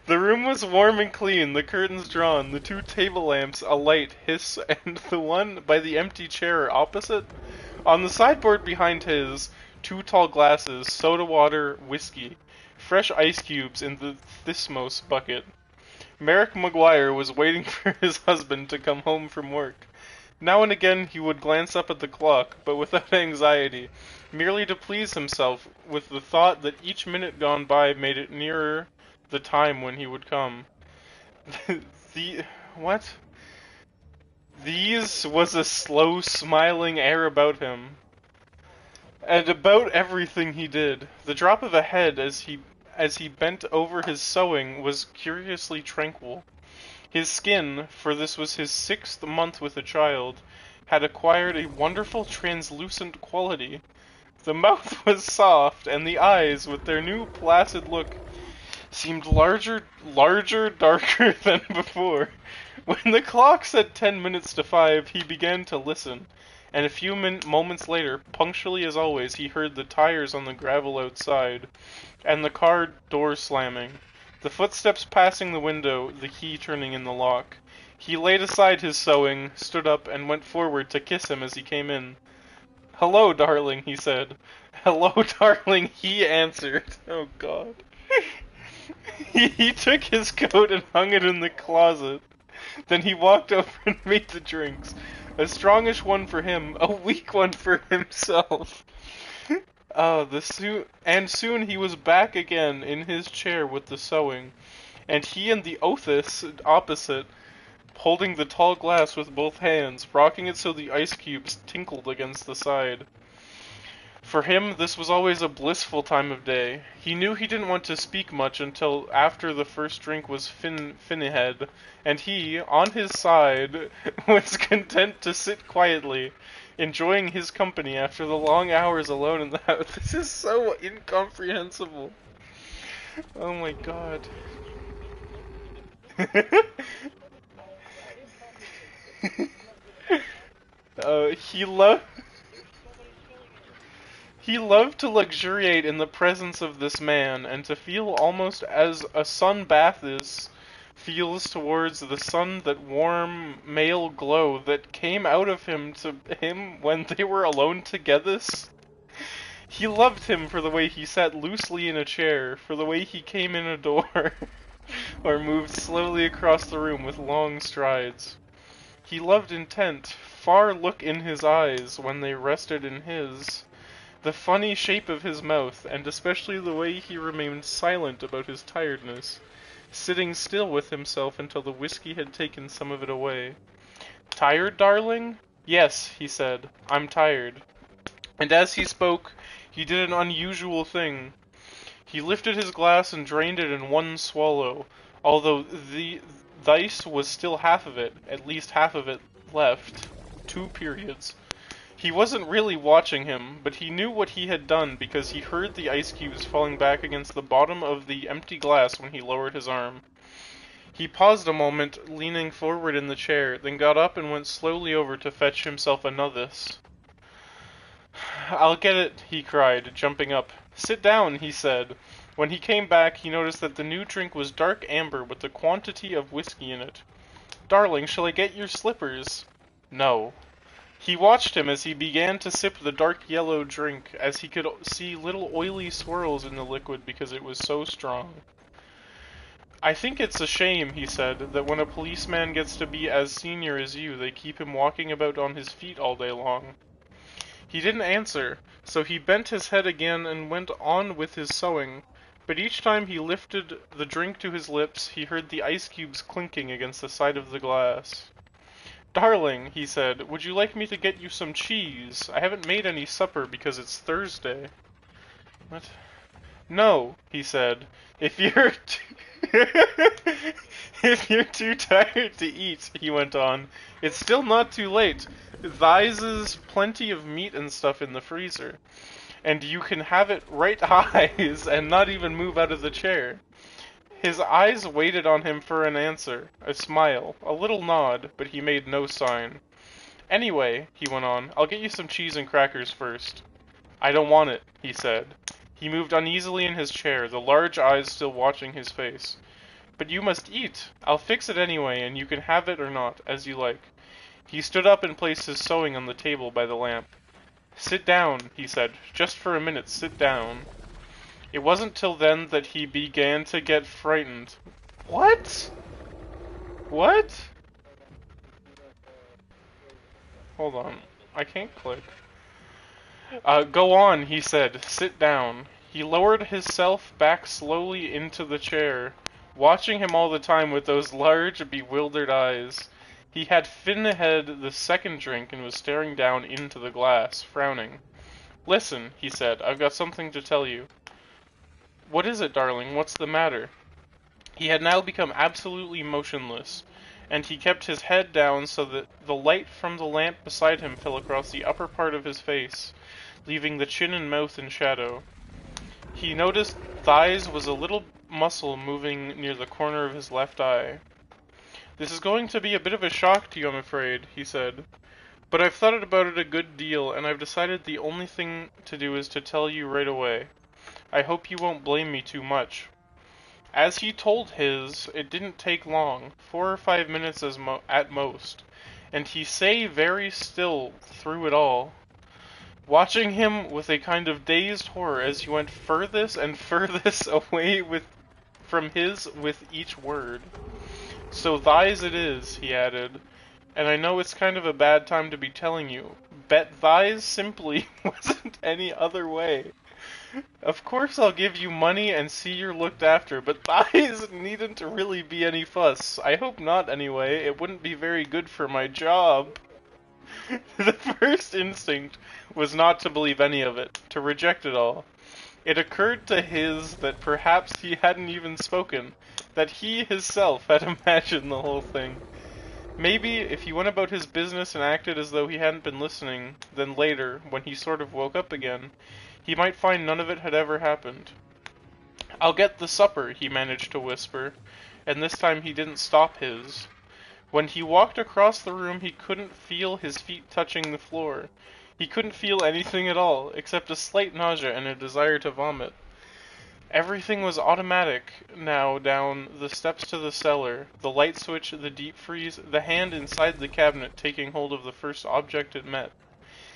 The room was warm and clean. The curtains drawn. The two table lamps alight, hiss, and the one by the empty chair opposite. On the sideboard behind his, two tall glasses, soda water, whiskey, fresh ice cubes in the Thismos bucket. Merrick Maguire was waiting for his husband to come home from work. Now and again he would glance up at the clock, but without anxiety, merely to please himself with the thought that each minute gone by made it nearer the time when he would come. the... what? These was a slow, smiling air about him, and about everything he did. The drop of a head as he bent over his sewing was curiously tranquil. His skin, for this was his 6th month with a child, had acquired a wonderful translucent quality. The mouth was soft, and the eyes, with their new placid look, seemed larger, darker than before. When the clock said 10 minutes to 5, he began to listen, and a few moments later, punctually as always, he heard the tires on the gravel outside, and the car door slamming. The footsteps passing the window, the key turning in the lock. He laid aside his sewing, stood up, and went forward to kiss him as he came in. "Hello, darling," he said. "Hello, darling," he answered. Oh god. He took his coat and hung it in the closet. Then he walked over and made the drinks. A strongish one for him, a weak one for himself. And soon he was back again in his chair with the sewing, and he and the Othis opposite, holding the tall glass with both hands, rocking it so the ice cubes tinkled against the side. For him, this was always a blissful time of day. He knew he didn't want to speak much until after the first drink was finished, and he, on his side, was content to sit quietly, enjoying his company after the long hours alone in the house. This is so incomprehensible. Oh my god. He loved... He loved to luxuriate in the presence of this man, and to feel almost as a sun bath feels towards the sun that warm male glow that came out of him to him when they were alone together. He loved him for the way he sat loosely in a chair, for the way he came in a door, or moved slowly across the room with long strides. He loved intent, far look in his eyes when they rested in his, the funny shape of his mouth, and especially the way he remained silent about his tiredness, sitting still with himself until the whiskey had taken some of it away. "Tired, darling?" "Yes," he said, "I'm tired." And as he spoke, he did an unusual thing. He lifted his glass and drained it in one swallow, although the ice was still half of it, at least half of it left. 2 periods. He wasn't really watching him, but he knew what he had done because he heard the ice cubes falling back against the bottom of the empty glass when he lowered his arm. He paused a moment, leaning forward in the chair, then got up and went slowly over to fetch himself another. "I'll get it," he cried, jumping up. "Sit down," he said. When he came back, he noticed that the new drink was dark amber with a quantity of whiskey in it. "Darling, shall I get your slippers?" "No." He watched him as he began to sip the dark yellow drink, as he could see little oily swirls in the liquid because it was so strong. "I think it's a shame," he said, "that when a policeman gets to be as senior as you, they keep him walking about on his feet all day long." He didn't answer, so he bent his head again and went on with his sewing, but each time he lifted the drink to his lips, he heard the ice cubes clinking against the side of the glass. "Darling," he said, "would you like me to get you some cheese? I haven't made any supper because it's Thursday." "What?" "No," he said. "If you're if you're too tired to eat," he went on, "it's still not too late. There's plenty of meat and stuff in the freezer. And you can have it right eyes and not even move out of the chair." His eyes waited on him for an answer, a smile, a little nod, but he made no sign. "Anyway," he went on, "I'll get you some cheese and crackers first." "I don't want it," he said. He moved uneasily in his chair, the large eyes still watching his face. "But you must eat. I'll fix it anyway, and you can have it or not, as you like." He stood up and placed his sewing on the table by the lamp. "Sit down," he said. "Just for a minute, sit down." It wasn't till then that he began to get frightened. What? What? Hold on. I can't click. Go on," he said. "Sit down." He lowered himself back slowly into the chair, watching him all the time with those large, bewildered eyes. He had finished the second drink and was staring down into the glass, frowning. "Listen," he said, "I've got something to tell you." "What is it, darling? What's the matter?" He had now become absolutely motionless, and he kept his head down so that the light from the lamp beside him fell across the upper part of his face, leaving the chin and mouth in shadow. He noticed thighs was a little muscle moving near the corner of his left eye. "This is going to be a bit of a shock to you, I'm afraid," he said. "But I've thought about it a good deal, and I've decided the only thing to do is to tell you right away. I hope you won't blame me too much." As he told it didn't take long, 4 or 5 minutes at most, and he say very still through it all. watching him with a kind of dazed horror as he went furthest and furthest away from his with each word. "So thighs it is," he added, "and I know it's kind of a bad time to be telling you. Bet thighs simply wasn't any other way. Of course I'll give you money and see you're looked after, but thighs needn't really be any fuss. I hope not, anyway. It wouldn't be very good for my job." The first instinct was not to believe any of it, to reject it all. It occurred to his that perhaps he hadn't even spoken, that he himself had imagined the whole thing. Maybe if he went about his business and acted as though he hadn't been listening, then later, when he sort of woke up again, he might find none of it had ever happened. "I'll get the supper," he managed to whisper, and this time he didn't stop his. When he walked across the room, he couldn't feel his feet touching the floor. He couldn't feel anything at all, except a slight nausea and a desire to vomit. Everything was automatic now down the steps to the cellar, the light switch, the deep freeze, the hand inside the cabinet taking hold of the first object it met.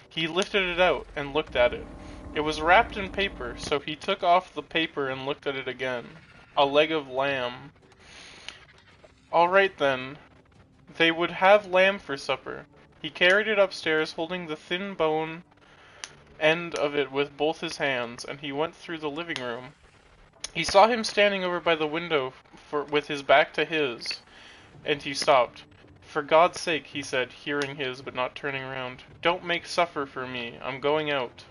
He lifted it out and looked at it. It was wrapped in paper, so he took off the paper and looked at it again. A leg of lamb. All right then. They would have lamb for supper. He carried it upstairs, holding the thin bone end of it with both his hands, and he went through the living room. He saw him standing over by the window with his back to his, and he stopped. "For God's sake," he said, hearing his but not turning round, "don't make supper for me. I'm going out."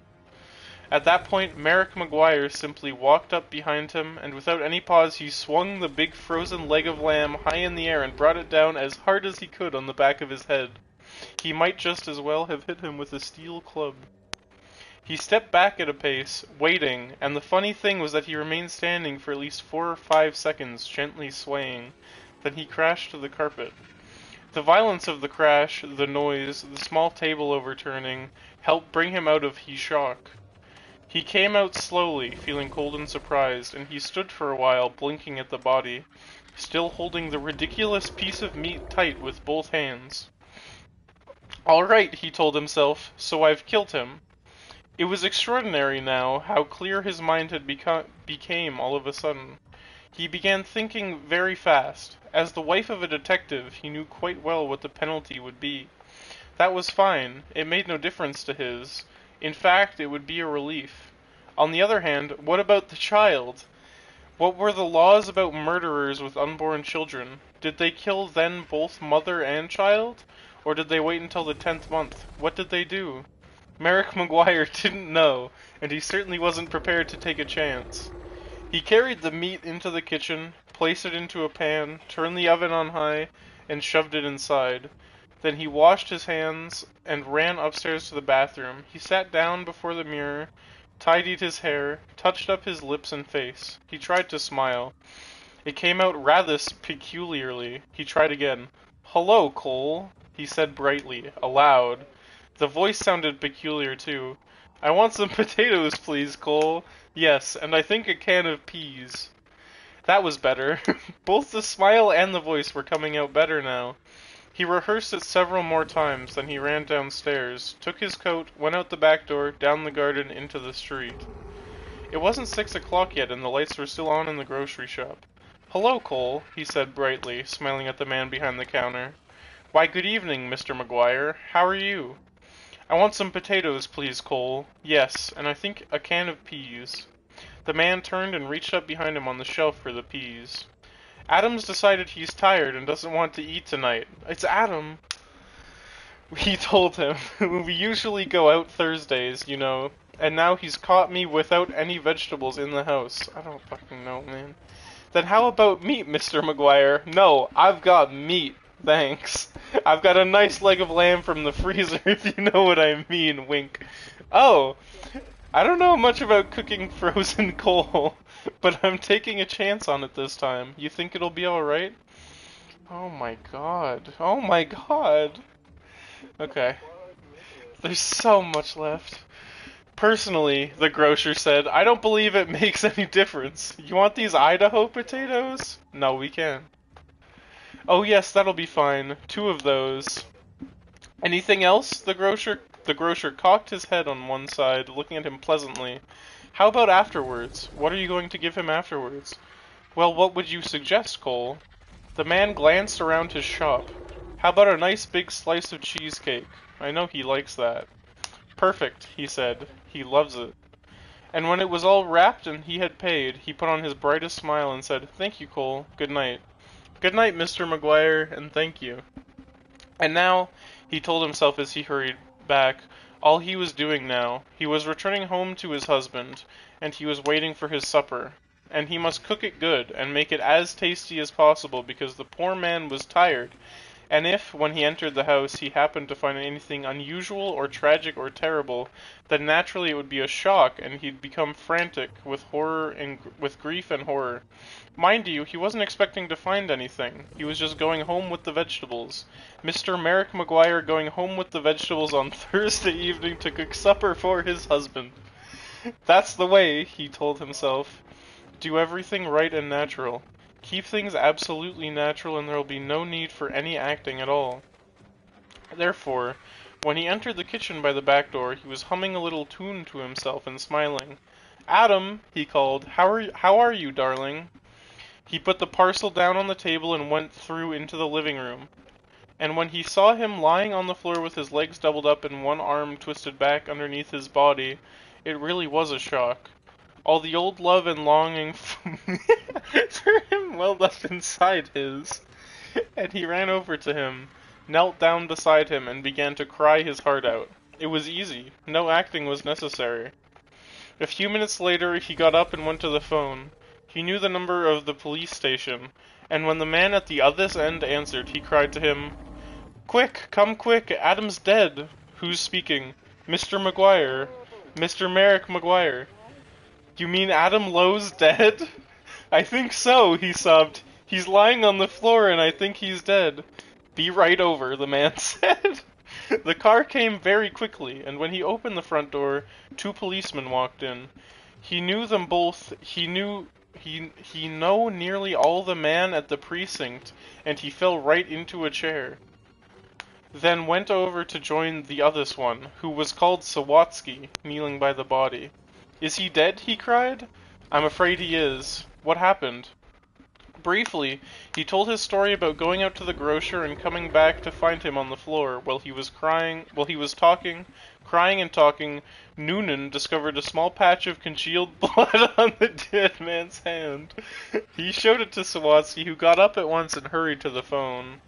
At that point, Merrick Maguire simply walked up behind him, and without any pause he swung the big frozen leg of lamb high in the air and brought it down as hard as he could on the back of his head. He might just as well have hit him with a steel club. He stepped back at a pace, waiting, and the funny thing was that he remained standing for at least 4 or 5 seconds, gently swaying. Then he crashed to the carpet. The violence of the crash, the noise, the small table overturning, helped bring him out of his shock. He came out slowly, feeling cold and surprised, and he stood for a while, blinking at the body, still holding the ridiculous piece of meat tight with both hands. "All right," he told himself, "so I've killed him." It was extraordinary now how clear his mind had became all of a sudden. He began thinking very fast. As the wife of a detective, he knew quite well what the penalty would be. That was fine. It made no difference to his. In fact, it would be a relief. On the other hand, what about the child? What were the laws about murderers with unborn children? Did they kill then both mother and child? Or did they wait until the 10th month? What did they do? Merrick Maguire didn't know, and he certainly wasn't prepared to take a chance. He carried the meat into the kitchen, placed it into a pan, turned the oven on high, and shoved it inside. Then he washed his hands and ran upstairs to the bathroom. He sat down before the mirror, tidied his hair, touched up his lips and face. He tried to smile. It came out rather peculiarly. He tried again. "Hello, Cole," he said brightly, aloud. The voice sounded peculiar, too. "I want some potatoes, please, Cole. Yes, and I think a can of peas." That was better. Both the smile and the voice were coming out better now. He rehearsed it several more times, then he ran downstairs, took his coat, went out the back door, down the garden, into the street. It wasn't 6 o'clock yet, and the lights were still on in the grocery shop. "Hello, Cole," he said brightly, smiling at the man behind the counter. "Why, good evening, Mr. Maguire. How are you?" "I want some potatoes, please, Cole. Yes, and I think a can of peas." The man turned and reached up behind him on the shelf for the peas. "Adam's decided he's tired and doesn't want to eat tonight." "It's Adam," he told him. "We usually go out Thursdays, you know, and now he's caught me without any vegetables in the house." I don't fucking know, man. "Then how about meat, Mr. Maguire?" "No, I've got meat. Thanks. I've got a nice leg of lamb from the freezer, if you know what I mean, wink." "Oh, I don't know much about cooking frozen coal, but I'm taking a chance on it this time. You think it'll be alright?" Oh my god. Oh my god. Okay. There's so much left. "Personally," the grocer said, "I don't believe it makes any difference. You want these Idaho potatoes?" "No, we can." "Oh yes, that'll be fine. 2 of those." "Anything else?" the grocer The grocer cocked his head on one side, looking at him pleasantly. How about afterwards? What are you going to give him afterwards? Well, what would you suggest, Cole? The man glanced around his shop. How about a nice big slice of cheesecake? I know he likes that. Perfect, he said. He loves it. And when it was all wrapped and he had paid, he put on his brightest smile and said, Thank you, Cole. Good night. Good night, Mr. McGuire, and thank you. And now, he told himself as he hurried back, all he was doing now, he was returning home to his husband, and he was waiting for his supper. And he must cook it good, and make it as tasty as possible, because the poor man was tired, and if, when he entered the house, he happened to find anything unusual or tragic or terrible, then naturally it would be a shock, and he'd become frantic with horror and with grief and horror. Mind you, he wasn't expecting to find anything. He was just going home with the vegetables. Mr. Merrick McGuire going home with the vegetables on Thursday evening to cook supper for his husband. That's the way, he told himself. Do everything right and natural. Keep things absolutely natural and there will be no need for any acting at all. Therefore, when he entered the kitchen by the back door, he was humming a little tune to himself and smiling. Adam, he called, how are you, darling? He put the parcel down on the table and went through into the living room. And when he saw him lying on the floor with his legs doubled up and one arm twisted back underneath his body, it really was a shock. All the old love and longing for him welled up inside his, and he ran over to him, knelt down beside him, and began to cry his heart out. It was easy. No acting was necessary. A few minutes later, he got up and went to the phone. He knew the number of the police station, and when the man at the other end answered, he cried to him, Quick, come quick, Adam's dead. Who's speaking? Mr. McGuire. Mr. Merrick McGuire. You mean Adam Lowe's dead? I think so, he sobbed. He's lying on the floor and I think he's dead. Be right over, the man said. The car came very quickly, and when he opened the front door, two policemen walked in. He knew them both. He know nearly all the man at the precinct, and he fell right into a chair. Then went over to join the others one, who was called Sawatsky, kneeling by the body. Is he dead? He cried. I'm afraid he is. What happened? Briefly, he told his story about going out to the grocer and coming back to find him on the floor while he was crying. While he was crying and talking, Noonan discovered a small patch of congealed blood on the dead man's hand. He showed it to Sawatsky, who got up at once and hurried to the phone.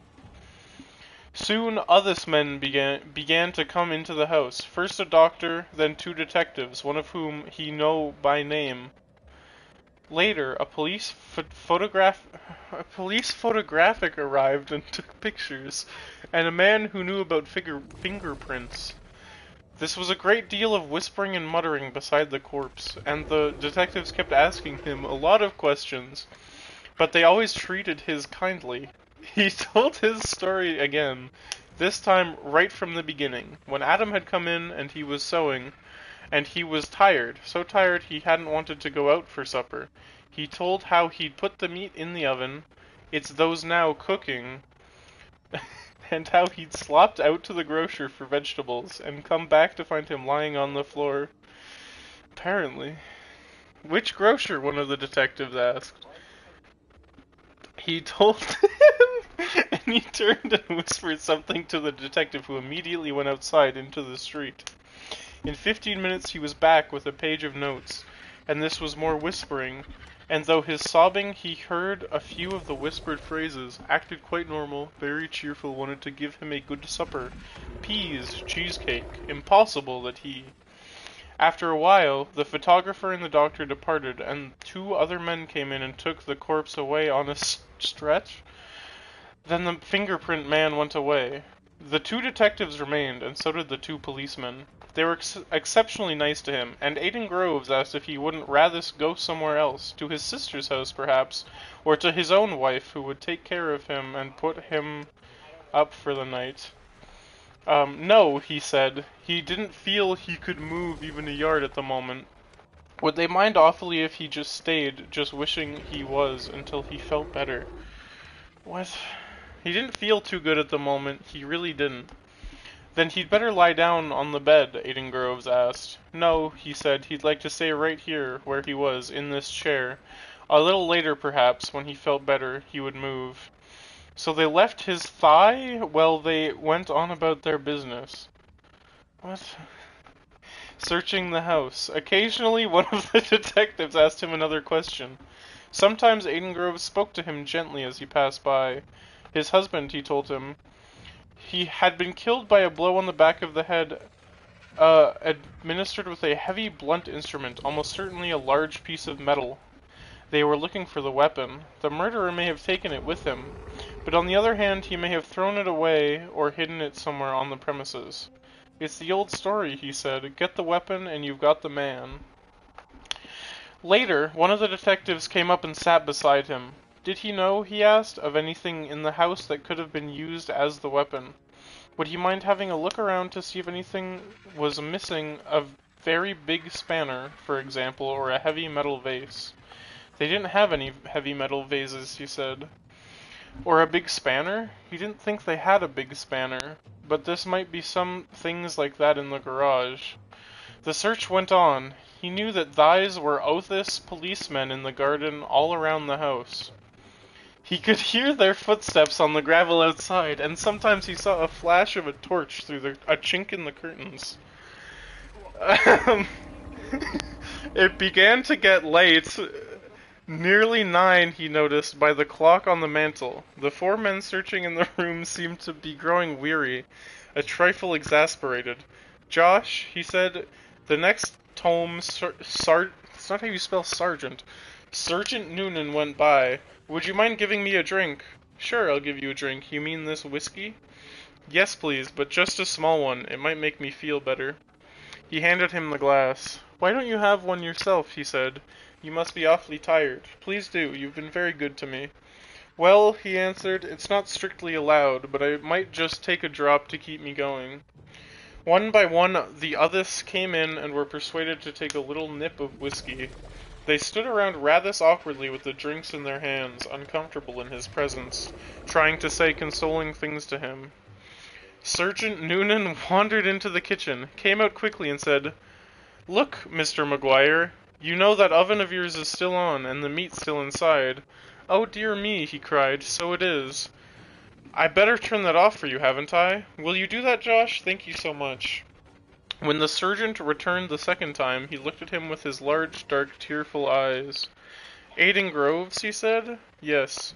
Soon other men began to come into the house. First a doctor, then two detectives, one of whom he knew by name. Later, a police photographic arrived and took pictures, and a man who knew about fingerprints. This was a great deal of whispering and muttering beside the corpse, and the detectives kept asking him a lot of questions, but they always treated his kindly. He told his story again, this time right from the beginning, when Adam had come in and he was sewing, and he was tired, so tired he hadn't wanted to go out for supper. He told how he'd put the meat in the oven, it's those now cooking, and how he'd slopped out to the grocer for vegetables, and come back to find him lying on the floor. Apparently. Which grocer? One of the detectives asked. He told him, and he turned and whispered something to the detective, who immediately went outside into the street. In 15 minutes he was back with a page of notes, and this was more whispering, and though his sobbing he heard a few of the whispered phrases, acted quite normal, very cheerful, wanted to give him a good supper, peas, cheesecake, impossible that he... After a while, the photographer and the doctor departed, and two other men came in and took the corpse away on a stretch. Then the fingerprint man went away. The two detectives remained, and so did the two policemen. They were exceptionally nice to him, and Aiden Groves asked if he wouldn't rather go somewhere else, to his sister's house perhaps, or to his own wife, who would take care of him and put him up for the night. No, he said. He didn't feel he could move even a yard at the moment. Would they mind awfully if he just stayed, just wishing he was, until he felt better? What? He didn't feel too good at the moment, he really didn't. Then he'd better lie down on the bed, Aiden Groves asked. No, he said, he'd like to stay right here, where he was, in this chair. A little later, perhaps, when he felt better, he would move. So they left his thigh? Well, they went on about their business. What? Searching the house. Occasionally, one of the detectives asked him another question. Sometimes Aiden Groves spoke to him gently as he passed by. His husband, he told him, he had been killed by a blow on the back of the head, administered with a heavy, blunt instrument, almost certainly a large piece of metal. They were looking for the weapon. The murderer may have taken it with him, but on the other hand, he may have thrown it away or hidden it somewhere on the premises. It's the old story, he said. Get the weapon and you've got the man. Later, one of the detectives came up and sat beside him. Did he know, he asked, of anything in the house that could have been used as the weapon? Would he mind having a look around to see if anything was missing? A very big spanner, for example, or a heavy metal vase. They didn't have any heavy metal vases, he said. Or a big spanner? He didn't think they had a big spanner, but this might be some things like that in the garage. The search went on. He knew that these were Othis policemen in the garden all around the house. He could hear their footsteps on the gravel outside, and sometimes he saw a flash of a torch through a chink in the curtains. It began to get late. Nearly 9, he noticed, by the clock on the mantel. The 4 men searching in the room seemed to be growing weary, a trifle exasperated. Josh, he said, the next tome, it's not how you spell sergeant. Sergeant Noonan went by. Would you mind giving me a drink? Sure, I'll give you a drink. You mean this whiskey? Yes, please, but just a small one. It might make me feel better. He handed him the glass. Why don't you have one yourself, he said. You must be awfully tired. Please do. You've been very good to me. Well, he answered, it's not strictly allowed, but I might just take a drop to keep me going. One by one, the others came in and were persuaded to take a little nip of whiskey. They stood around rather awkwardly with the drinks in their hands, uncomfortable in his presence, trying to say consoling things to him. Sergeant Noonan wandered into the kitchen, came out quickly and said, Look, Mr. McGuire, you know that oven of yours is still on, and the meat's still inside. Oh dear me, he cried, so it is. I better turn that off for you, haven't I? Will you do that, Josh? Thank you so much. When the sergeant returned the second time, he looked at him with his large, dark, tearful eyes. Aiden Groves, he said? Yes.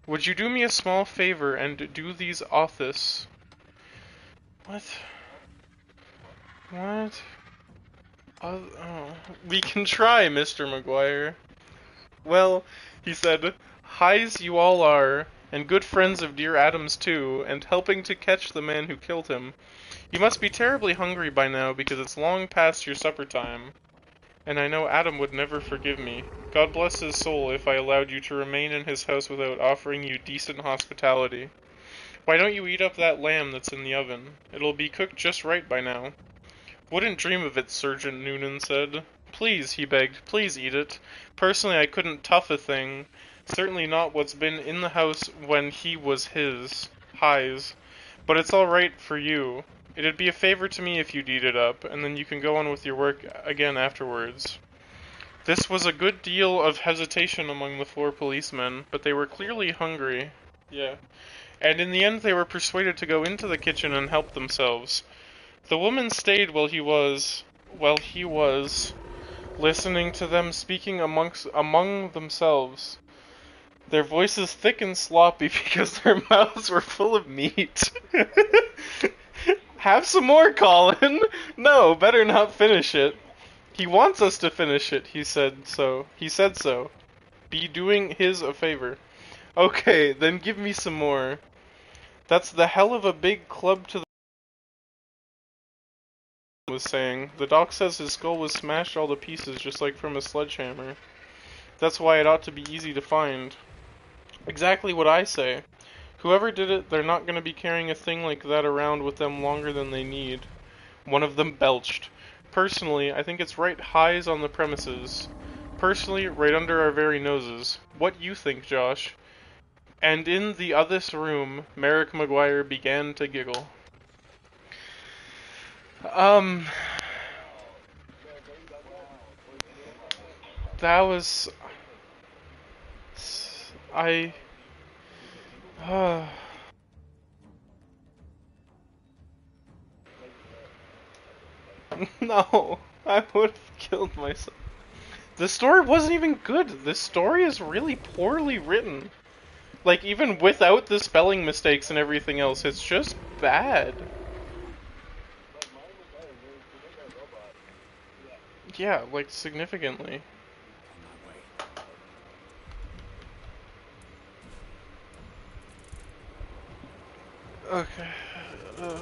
Would you do me a small favor and do these office? What? What? Oh, we can try, Mr. McGuire. Well, he said, highs you all are, and good friends of dear Adam's too, and helping to catch the man who killed him. You must be terribly hungry by now, because it's long past your supper time. And I know Adam would never forgive me. God bless his soul if I allowed you to remain in his house without offering you decent hospitality. Why don't you eat up that lamb that's in the oven? It'll be cooked just right by now. Wouldn't dream of it, Sergeant Noonan said. Please, he begged, please eat it. Personally, I couldn't tough a thing. Certainly not what's been in the house when he was Highs. But it's all right for you. It'd be a favor to me if you'd eat it up, and then you can go on with your work again afterwards. This was a good deal of hesitation among the 4 policemen, but they were clearly hungry. Yeah. And in the end they were persuaded to go into the kitchen and help themselves. The woman stayed while he was listening to them speaking among themselves. Their voices thick and sloppy because their mouths were full of meat. Have some more, Colin! No, better not finish it. He wants us to finish it, he said so. Be doing his a favor. Okay, then give me some more. That's the hell of a big club to the was saying. The doc says his skull was smashed all to pieces just like from a sledgehammer. That's why it ought to be easy to find. Exactly what I say. Whoever did it, they're not going to be carrying a thing like that around with them longer than they need. One of them belched. Personally, I think it's right highs on the premises. Personally, right under our very noses. What you think, Josh? And in the others room, Merrick McGuire began to giggle. Um, that was I. No, I would have killed myself. The story wasn't even good. The story is really poorly written. Like, even without the spelling mistakes and everything else, it's just bad. Yeah, like, significantly. Okay. Uh,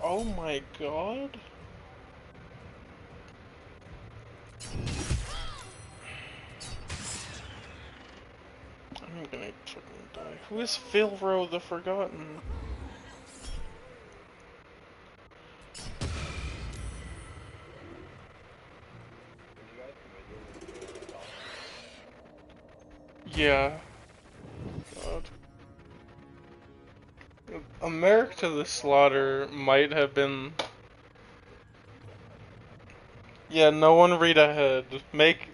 oh my god. I'm gonna fucking die. Who is Philro the Forgotten? Yeah. God. America the Slaughter might have been. Yeah, no one read ahead. Make.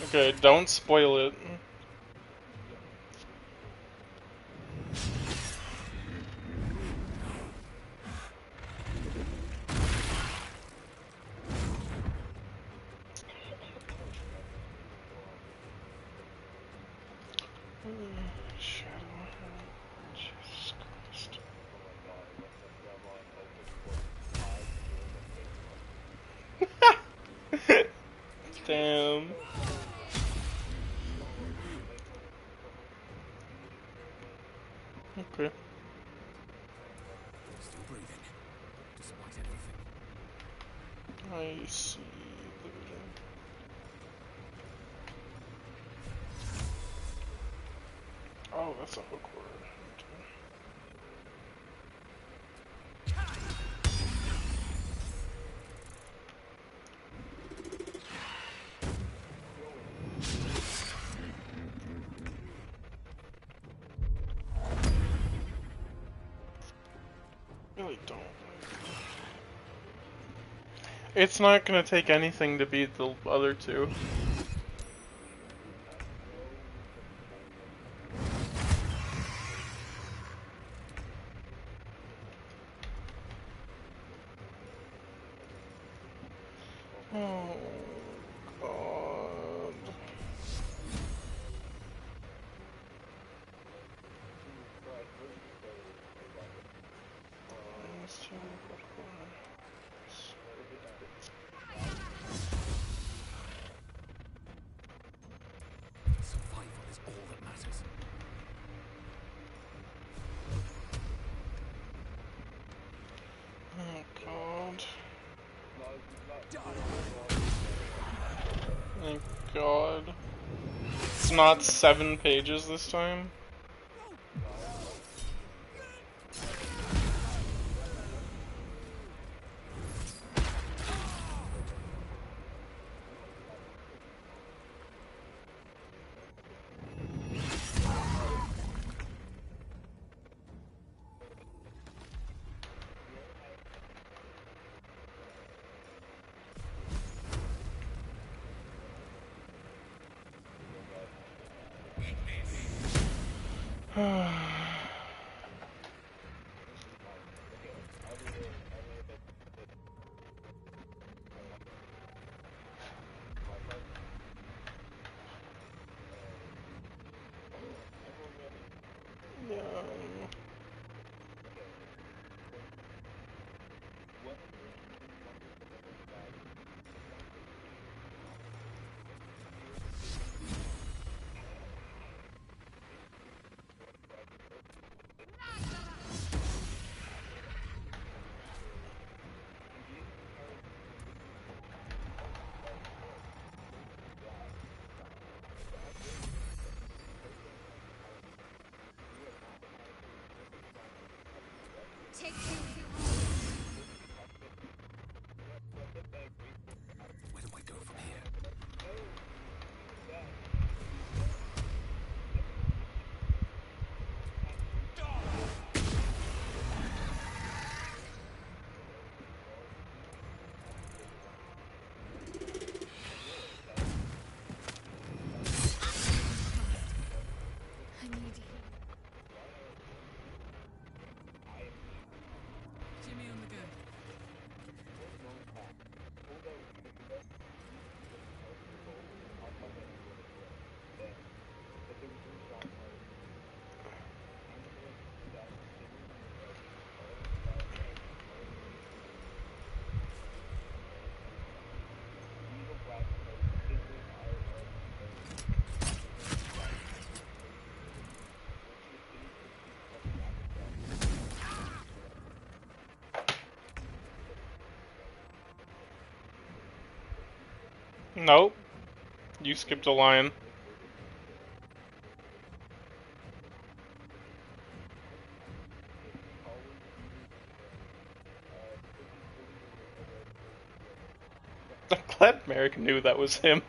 Okay, don't spoil it. Jesus Christ. Damn. Okay. Still breathing, despite everything. I see. Oh, that's a hook word. Really don't. It's not gonna take anything to beat the other two. Oh, God. Survival is all that matters. Oh, God. Thank God. It's not 7 pages this time. Nope. You skipped a line. I'm glad Merrick knew that was him.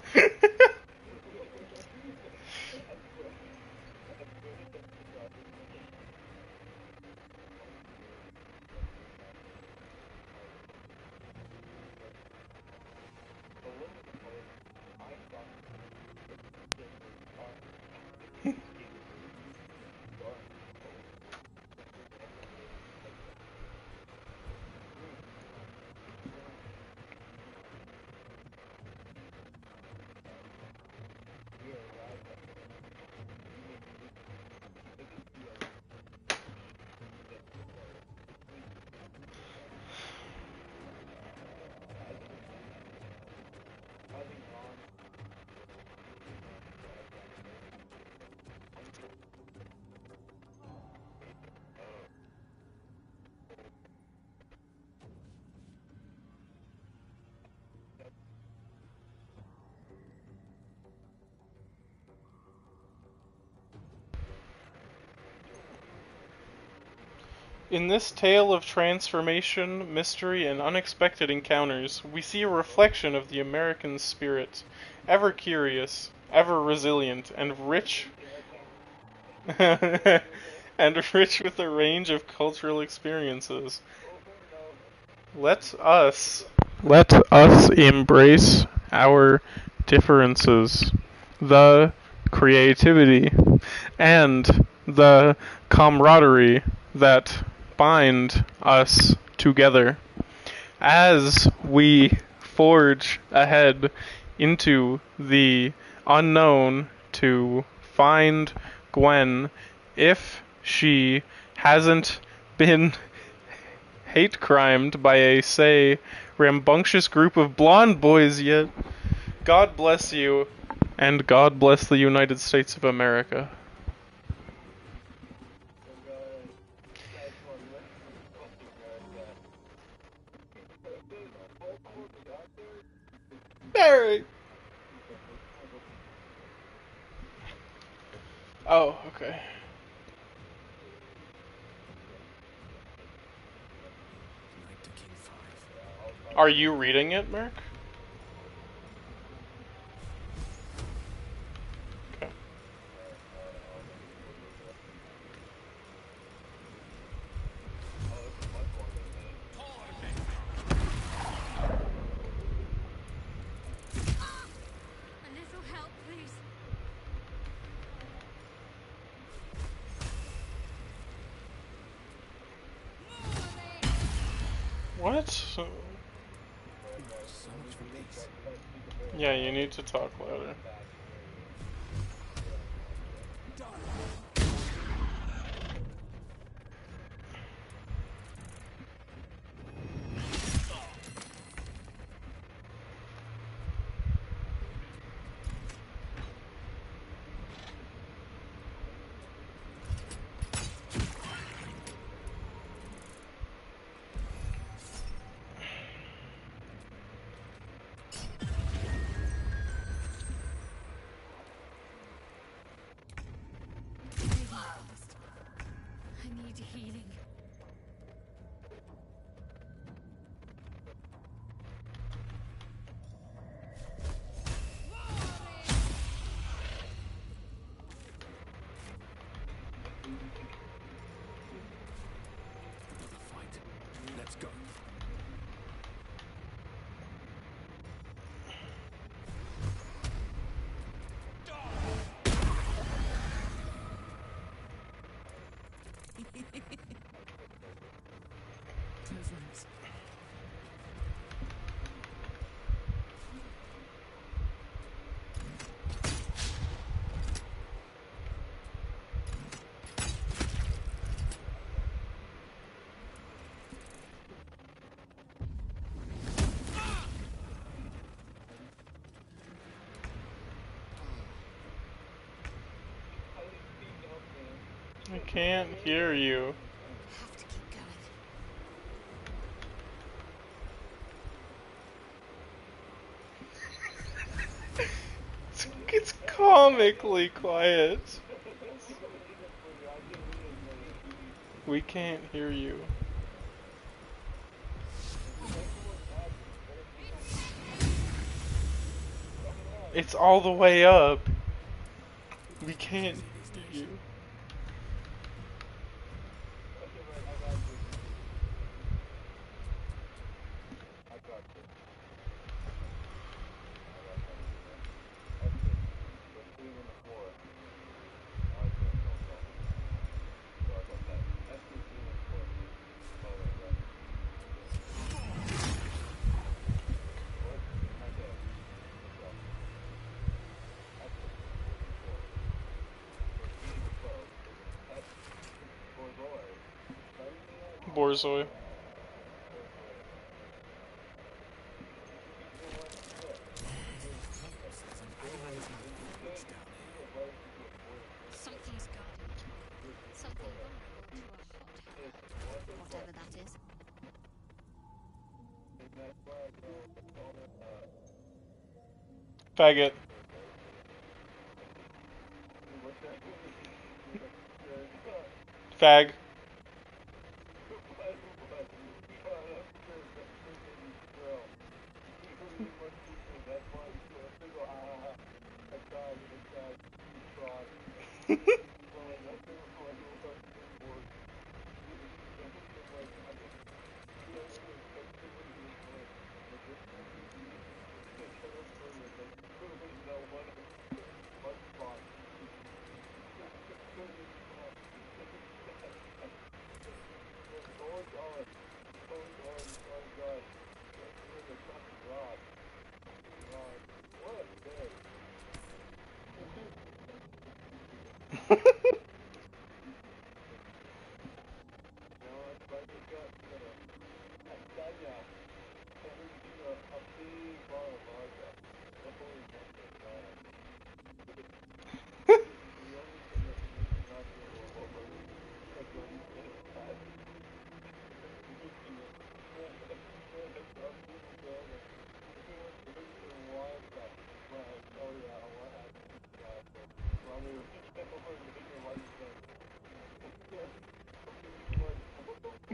In this tale of transformation, mystery, and unexpected encounters, we see a reflection of the American spirit, ever curious, ever resilient, and rich and rich with a range of cultural experiences. Let us embrace our differences, the creativity, and the camaraderie that bind us together as we forge ahead into the unknown to find Gwen if she hasn't been hate crimed by a, say, rambunctious group of blonde boys yet. God bless you, and God bless the United States of America. Barry! Oh, okay. Knight to King 5. Are you reading it, Merc? Okay. A little help, please. What? So much for peace. Yeah, you need to talk louder. I need healing. Another fight. Let's go. Deliverance. I can't hear you. Have to keep going. comically quiet. We can't hear you. It's all the way up. We can't hear you. Borzoi. There's an adamantium bridge down here. Something's guarding it. Something vulnerable to a hot hammer. Whatever that is. Faggot. Fag.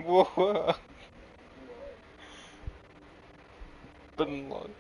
Whoa. Bin Laden.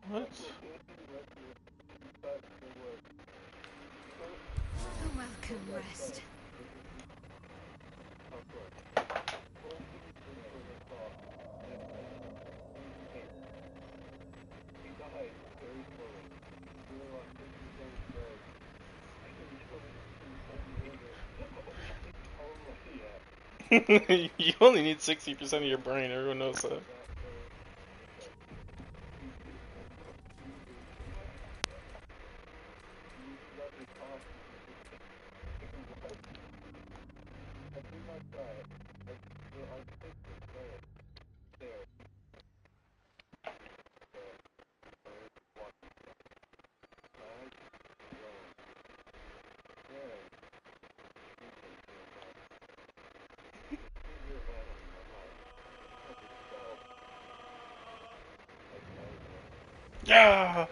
What? A welcome rest. You only need 60% of your brain, everyone knows that. Yeah!